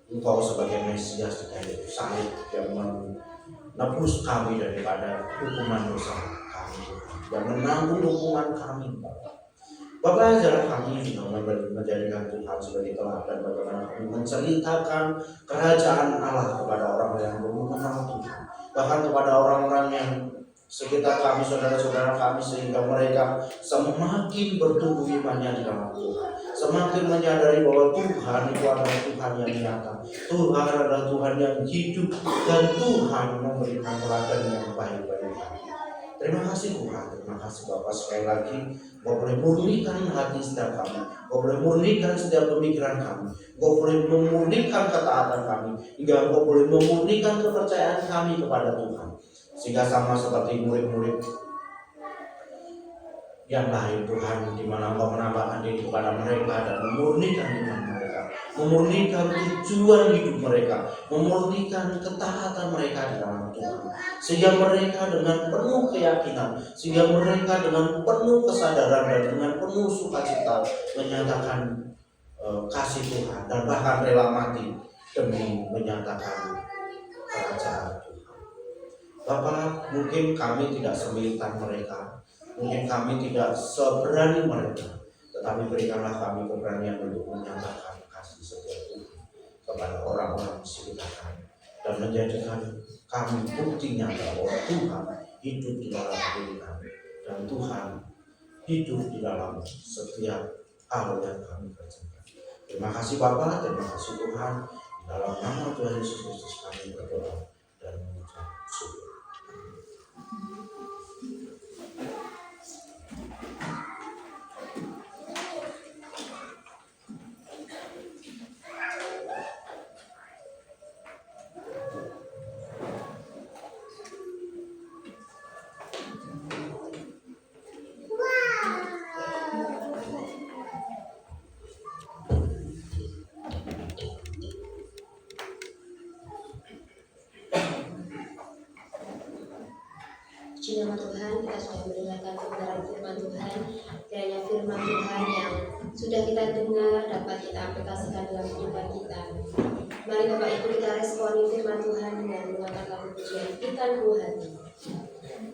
Speaker 3: Engkau sebagai Mesias di kayu salib yang menebus kami daripada hukuman dosa kami dan menanggung hukuman kami. Bapak ajarlah kami juga menjadikan Tuhan sebagai teladan bagaimana kami menceritakan kerajaan Allah kepada orang yang belum mengenal Tuhan, bahkan kepada orang-orang yang sekitar kami, saudara-saudara kami, sehingga mereka semakin bertumbuh imannya di dalam Tuhan, semakin menyadari bahwa Tuhan itu adalah Tuhan yang nyata, Tuhan adalah Tuhan yang hidup, dan Tuhan memberikan teladan yang baik bagi kami. Terima kasih Tuhan, terima kasih Bapak sekali lagi. Kau boleh murnikan hati setiap kami, Kau boleh murnikan setiap pemikiran kami, Kau boleh memurnikan ketaatan kami, hingga Kau boleh memurnikan kepercayaan kami kepada Tuhan, sehingga sama seperti murid-murid yang lain Tuhan, di mana Engkau menambahkan diri kepada mereka dan memurnikan iman mereka, memurnikan tujuan hidup mereka, memurnikan ketaatan mereka di dalam Tuhan, sehingga mereka dengan penuh keyakinan, sehingga mereka dengan penuh kesadaran dan dengan penuh sukacita menyatakan kasih Tuhan dan bahkan rela mati demi menyatakan kerajaan Tuhan. Bapak, mungkin kami tidak semilitan mereka, mungkin kami tidak seberani mereka, tetapi berikanlah kami keberanian untuk menyatakan kasih setia Tuhan kepada orang-orang di sekitar kami, dan menjadikan kami bukti nyata bahwa Tuhan hidup di dalam diri kami, dan Tuhan hidup di dalam setiap hal yang kami kerjakan. Terima kasih Bapa, terima kasih Tuhan. Di dalam nama Tuhan Yesus Kristus kami berdoa dan mengucap syukur.
Speaker 2: Puji nama Tuhan, kita sudah mendengarkan kebenaran firman Tuhan. Kiranya firman Tuhan yang sudah kita dengar dapat kita aplikasikan dalam kehidupan kita. Mari Bapak Ibu kita responi firman Tuhan dengan mengatakan pujian ikan hati.
Speaker 4: Seperti hatimu,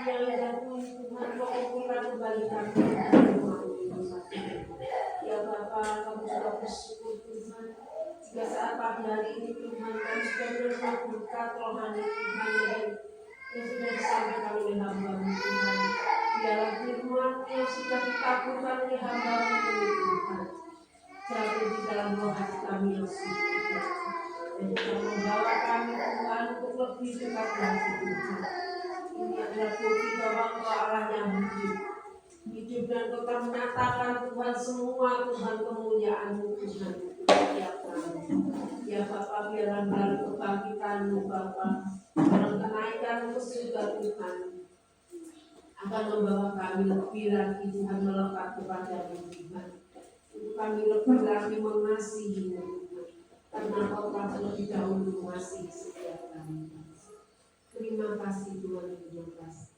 Speaker 4: yang indah Tuhan, mengumpulkan kembali kami. Ya Bapa, kami juga bersyukur Tuhan. Jika saat pagi hari ini Tuhan, kami sudah menerima berkat rohani Tuhan yang sudah disampaikan oleh hamba-Mu Tuhan. Biarlah firman yang sudah ditaburkan oleh hamba-Mu ini Tuhan, jatuh di dalam roh hati kami yang suci dan juga membawa kami Tuhan untuk lebih dekat lagi Tuhan. Ini adalah bukti bahwa Engkau Allah yang hidup dan Engkau menyatakan Tuhan semua Tuhan kemuliaan-Mu Tuhan untuk setiap kami. Ya Bapa, biarlah melalui kebangkitan-Mu Bapa, dalam kenaikan ke surga Tuhan, akan membawa kami lebih lagi Tuhan melekat kepada-Mu Tuhan. Untuk kami lebih lagi mengasihi-Mu Tuhan, karena Engkau telah terlebih dahulu mengasihi setiap kami. Terima kasih Tuhan, terima kasih.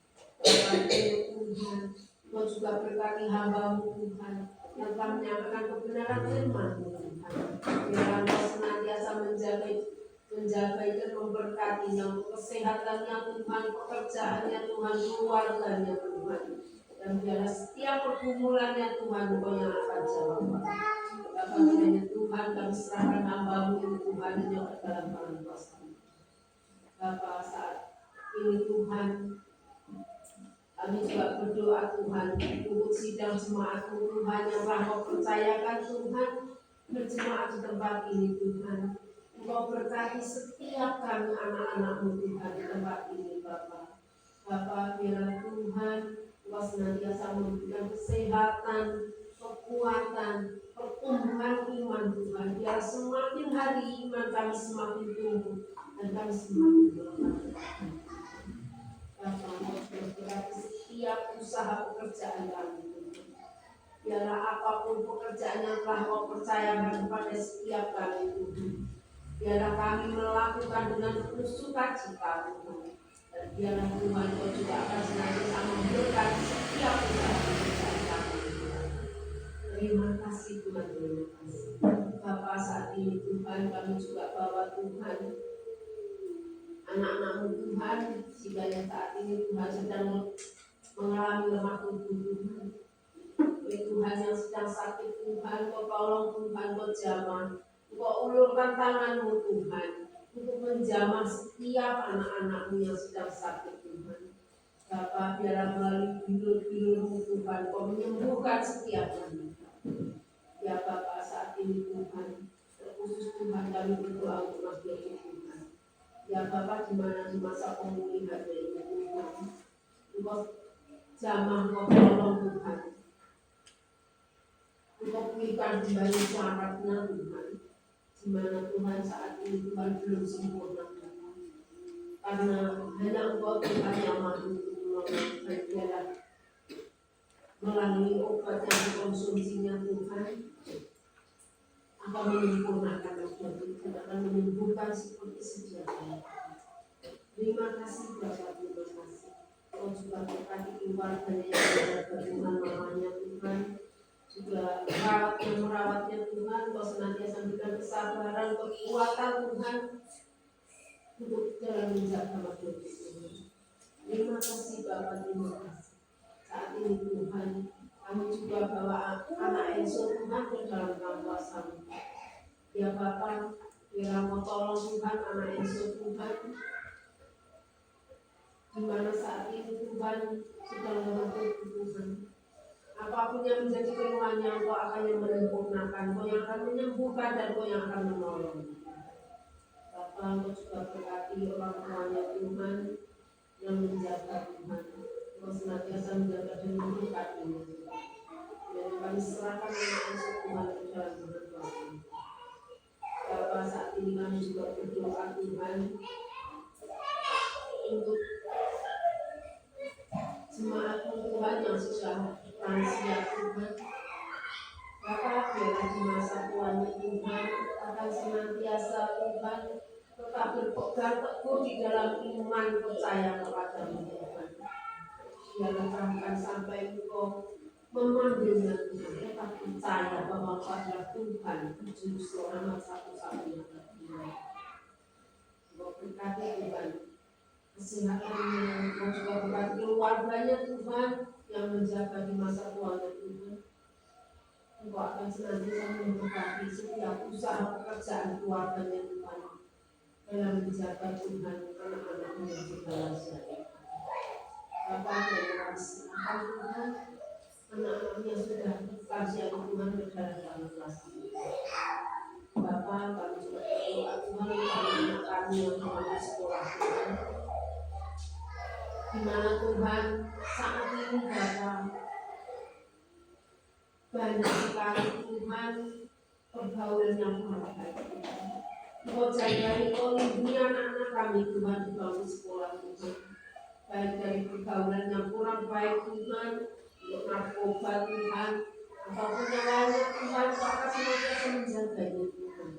Speaker 4: Tuhan, Engkau juga berkati hamba-Mu Tuhan yang telah menyampaikan kebenaran firman-Mu Tuhan. Biarlah Engkau senantiasa menjaga dan memberkatinya untuk kesehatannya Tuhan, pekerjaannya Tuhan, keluarganya Tuhan. Dan biarlah setiap pergumulannya Tuhan, Engkau yang akan jawab. Bapa kiranya Tuhan, kami serahkan hamba-Mu ini Tuhan yang ke dalam tangan kuasa. Bapa, saat ini Tuhan, kami juga berdoa Tuhan untuk sidang jemaat-Mu Tuhan yang telah Kau percayakan Tuhan berjemaat di tempat ini Tuhan. Engkau berkati setiap kami anak-anak-Mu Tuhan di tempat ini Bapa. Bapa, biarlah Tuhan Engkau senantiasa memberikan kesehatan, kekuatan, pertumbuhan iman Tuhan. Biar semakin hari iman kami semakin tumbuh dan kami semakin berkembang. Bapa, Engkau berkati setiap usaha pekerjaan kami Tuhan. Biarlah apapun pekerjaan yang telah Kau percayakan kepada setiap kami Tuhan, biarlah kami melakukan dengan penuh sukacita Tuhan. Dan biarlah Tuhan Kau juga akan senantiasa memberkati setiap usaha pekerjaan kami Tuhan. Terima kasih Tuhan, terima kasih. Bapa, saat ini Tuhan kami juga bawa Tuhan anak-anak-Mu Tuhan, jika yang saat ini Tuhan sedang mengalami lemah tubuh Tuhan. Tuhan yang sedang sakit Tuhan, Kau tolong Tuhan, Kau jamah. Kau ulurkan tangan-Mu Tuhan untuk menjamah setiap anak-anak-Mu yang sedang sakit Tuhan. Bapa, biarlah melalui bilur-bilur-Mu Tuhan, Kau menyembuhkan setiap kami. Ya Bapa, saat ini Tuhan, terkhusus Tuhan kami berdoa untuk Mas Yogi Tuhan. Ya Bapa, di mana di masa pemulihan ini Tuhan, Engkau jamah, Engkau tolong Tuhan. Engkau pulihkan kembali syaratnya Tuhan. Di mana Tuhan saat ini Tuhan belum sempurna Tuhan. Karena hanya Engkau Tuhan yang mampu melakukan biarlah melalui obat yang dikonsumsinya Tuhan akan menyempurnakan obat itu, akan menyembuhkan seperti sedia kala. Terima kasih Bapak, terima kasih. Kau juga berkati keluarganya yang berada dengan mamanya Tuhan, juga merawatnya Tuhan. Kau senantiasa memberikan kesabaran, kekuatan Tuhan untuk jalan menjaga makhluk Tuhan. Terima kasih Bapak, terima kasih. Saat ini Tuhan, kami juga bawa anak Enso Tuhan ke dalam kuasa-Mu. Ya Bapak, biarlah Kau tolong Tuhan anak Enso Tuhan, di mana saat ini Tuhan sedang membentuk Tuhan. Apapun yang menjadi keluhannya, Engkau akan yang menyempurnakan, Engkau yang akan menyembuhkan dan Engkau yang akan menolong. Bapa, Engkau juga berkati orang tuanya Tuhan yang menjaga Tuhan. Engkau senantiasa menjaga dan memberkatinya. Dan kami serahkan anak Yesus Tuhan ke dalam Tuhan. Bapa, saat ini kami juga berdoa Tuhan untuk jemaat-Mu Tuhan yang sudah lansia Tuhan. Bapa, biarlah di masa tuanya Tuhan akan senantiasa Tuhan tetap berpegang teguh di dalam iman percaya kepada-Mu Tuhan. Biarlah akan sampai Engkau memanggilnya Tuhan, tetap percaya bahwa Engkau adalah Tuhan, Juru Selamat satu-satunya. Engkau berkati Tuhan kesehatannya, dan juga berkati keluarganya Tuhan yang menjaga di masa tuanya Tuhan. Engkau akan senantiasa memberkati setiap usaha pekerjaan keluarganya Tuhan dalam menjaga Tuhan anak-anaknya segala sesuatu. Bapak yang kami serahkan Tuhan, anak-anaknya sudah kasihan Tuhan berjalan kelas. Bapak kami juga berdoa Tuhan anak kami yang di sekolah Tuhan. Di mana Tuhan saat ini Bapak banyak sekali Tuhan pergaulan yang kurang baik. Engkau jagai Engkau lindungi anak-anak kami Tuhan di bangku sekolah Tuhan. Baik dari pergaulan yang kurang baik Tuhan, untuk narkoba Tuhan, apapun yang lainnya Tuhan, Engkau akan senantiasa menjaganya Tuhan.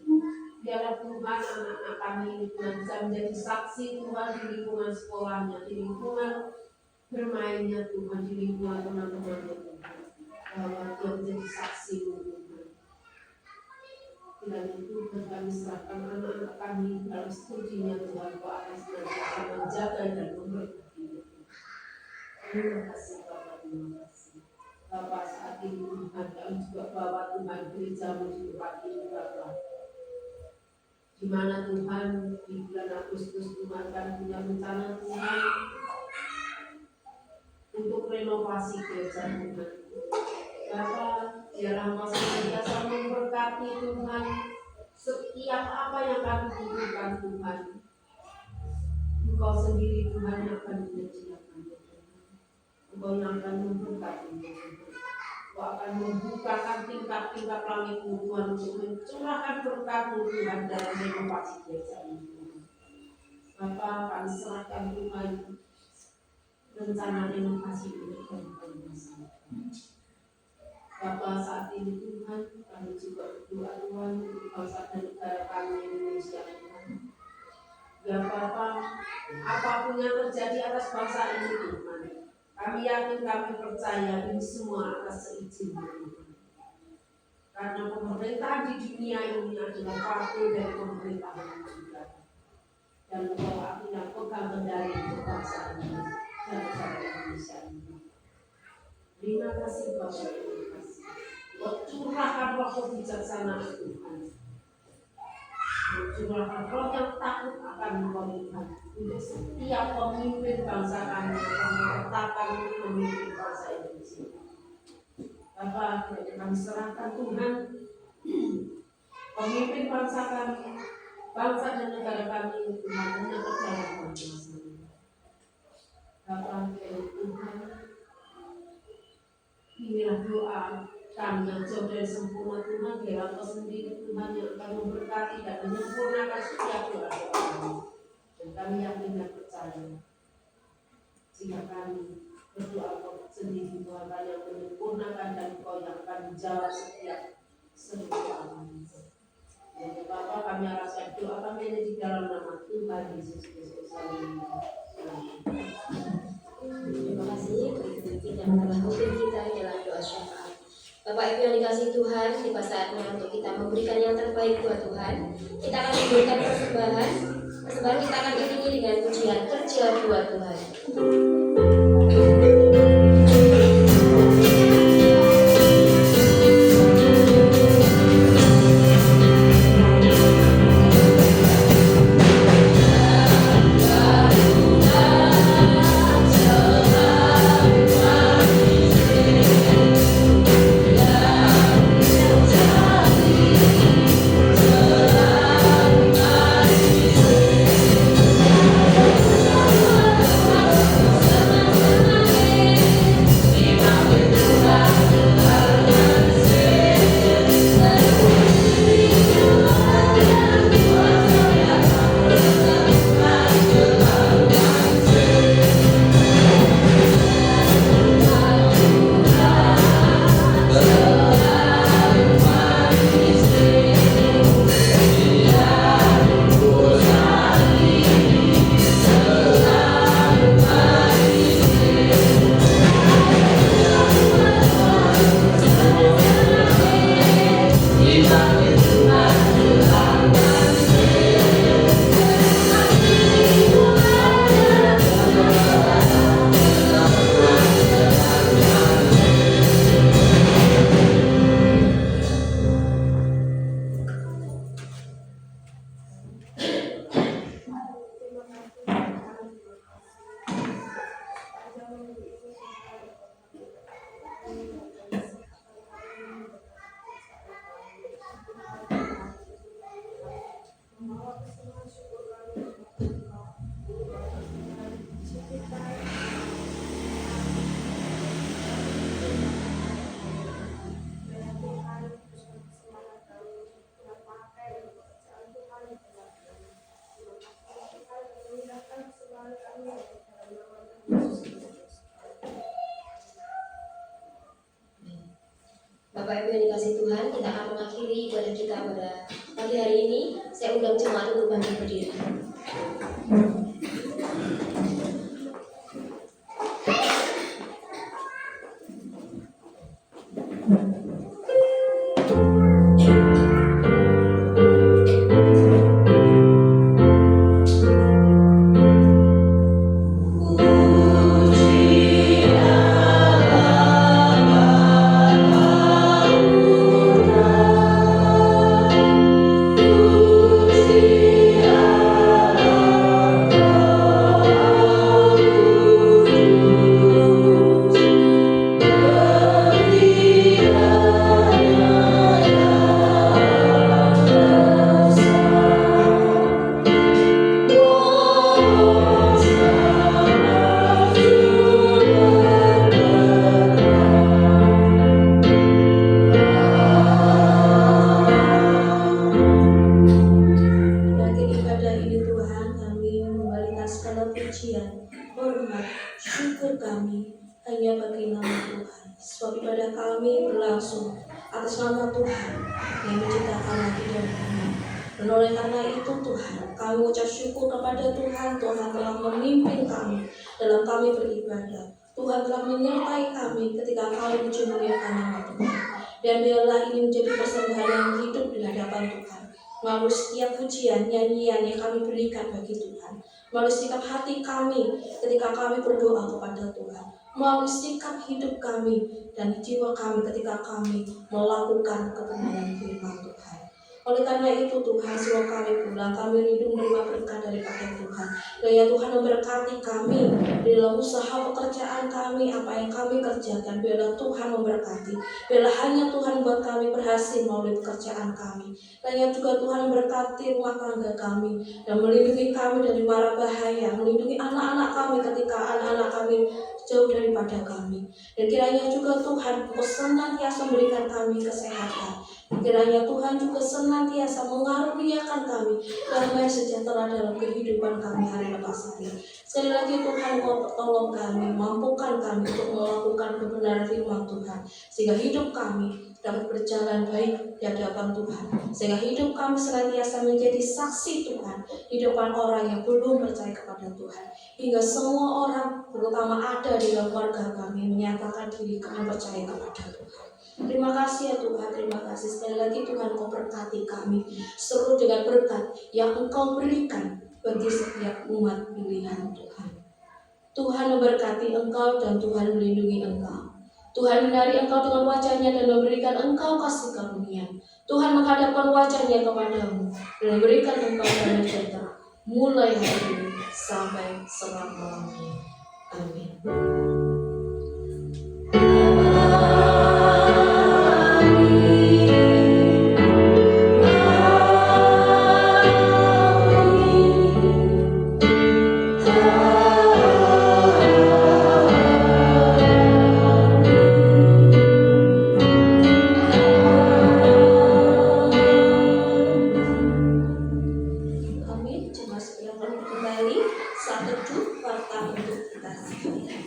Speaker 4: Biarlah Tuhan anak-anak kami ini Tuhan bisa menjadi saksi Tuhan di lingkungan sekolahnya, di lingkungan bermainnya Tuhan, di lingkungan teman-temannya Tuhan. Bahwa dia menjadi saksi Tuhan. Dan itu kami serahkan anak-anak kami dalam studinya Tuhan, Kau akan senantiasa menjaga dan memberkati. Terima kasih Bapak, terima kasih. Bapak saat ini Tuhan kami juga bawa Tuhan gereja menuju pagi ini Bapak. Di mana Tuhan di bulan Agustus Tuhan kami punya rencana Tuhan untuk renovasi gereja Tuhan. Bapak, biarlah Engkau senantiasa memberkati Tuhan setiap apa yang kami butuhkan Tuhan. Engkau sendiri Tuhan yang akan menyediakan Tuhan. Engkau yang akan memberkati Tuhan. Engkau akan membukakan tingkap-tingkap langit-Mu Tuhan untuk mencurahkan berkat-Mu Tuhan dalam renovasi gereja ini. Bapak, kami serahkan Tuhan rencana renovasi ini kepada Tuhan. Bapak saat ini Tuhan, kami juga berdoa Tuhan untuk bangsa dan negara kami Indonesia Tuhan. Ya Bapak, apapun yang terjadi atas bangsa ini Tuhan, kami yakin kami percaya ini semua atas seizin Tuhan. Karena pemerintahan di dunia ini adalah wakil dari pemerintahan juga. Dan Engkau akhirnya pegang kendali untuk bangsa ini dan negara Indonesia ini. Terima kasih Bapak. Curahkan roh kebijaksanaan Tuhan. Curahkan roh yang takut akan Engkau Tuhan. Untuk setiap pemimpin bangsa kami yang menetapkan memimpin bangsa Indonesia. Bapak, kami serahkan Tuhan pemimpin bangsa kami, bangsa dan negara kami Tuhan menyangkut dalam masalah. Bapak, Tuhan, inilah doa kami yang jauh dari sempurna Tuhan, biarlah Engkau sendiri Tuhan yang akan memberkati dan menyempurnakan setiap doa kami. Dan kami yakin dan percaya jika kami berdoa Engkau sendiri Tuhan yang menyempurnakan dan Engkau yang akan menjawab setiap doa kami. Dan Bapa, kami harapkan doa kami ada di dalam nama Tuhan Yesus Kristus.
Speaker 2: Terima kasih kita telah memimpin kita dalam doa syafaat. Bapak Ibu yang dikasih Tuhan, tiba saatnya untuk kita memberikan yang terbaik buat Tuhan. Kita akan memberikan persembahan kita akan iringi dengan pujian kerja buat Tuhan. kita pada pagi hari ini. Saya undang jemaat untuk bangkit berdiri.
Speaker 1: Akhir ibadah ini Tuhan, kami memberikan segala pujian, hormat, syukur kami hanya bagi nama Tuhan. Sebab ibadah kami berlangsung atas nama Tuhan yang menciptakan langit dan bumi. Dan oleh karena itu Tuhan, kami ucap syukur kepada Tuhan. Tuhan telah memimpin kami dalam kami beribadah. Tuhan telah menyertai kami ketika kami memuliakan nama Tuhan. Dan biarlah ini menjadi persembahan yang hidup di hadapan Tuhan. Melalui setiap pujian, nyanyian yang kami berikan bagi Tuhan, melalui sikap hati kami ketika kami berdoa kepada Tuhan, melalui sikap hidup kami dan jiwa kami ketika kami melakukan kebenaran firman Tuhan. Oleh karena itu Tuhan, sebelum kami pulang, kami rindu menerima berkat daripada Tuhan. Dan ya Tuhan, memberkati kami di dalam usaha pekerjaan kami, apa yang kami kerjakan. Biarlah Tuhan memberkati. Biarlah hanya Tuhan buat kami berhasil melalui pekerjaan kami. Dan ya juga Tuhan memberkati rumah tangga kami dan melindungi kami dari mara bahaya, melindungi anak-anak kami ketika anak-anak kami jauh daripada kami. Dan kiranya juga Tuhan senantiasa memberikan kami kesehatan. Kiranya Tuhan juga senantiasa mengaruniakan kami damai sejahtera dalam kehidupan kami hari lepas hari. Sekali lagi Tuhan, Kau tolong kami, mampukan kami untuk melakukan kebenaran firman Tuhan, sehingga hidup kami dapat berjalan baik di hadapan Tuhan, sehingga hidup kami senantiasa menjadi saksi Tuhan di depan orang yang belum percaya kepada Tuhan, hingga semua orang, terutama ada di dalam keluarga kami, menyatakan diri kami percaya kepada Tuhan. Terima kasih ya Tuhan, terima kasih sekali lagi Tuhan, Kau berkati kami seluruh dengan berkat yang Engkau berikan bagi setiap umat pilihan Tuhan. Tuhan memberkati Engkau dan Tuhan melindungi Engkau. Tuhan menyinari Engkau dengan wajah-Nya dan memberikan Engkau kasih karunia. Tuhan menghadapkan wajah-Nya kepadamu dan memberikan Engkau damai sejahtera mulai hari ini sampai selama-lamanya. Amin. Amin. Cuma sekian kembali saat teduh warta untuk kita sekalian.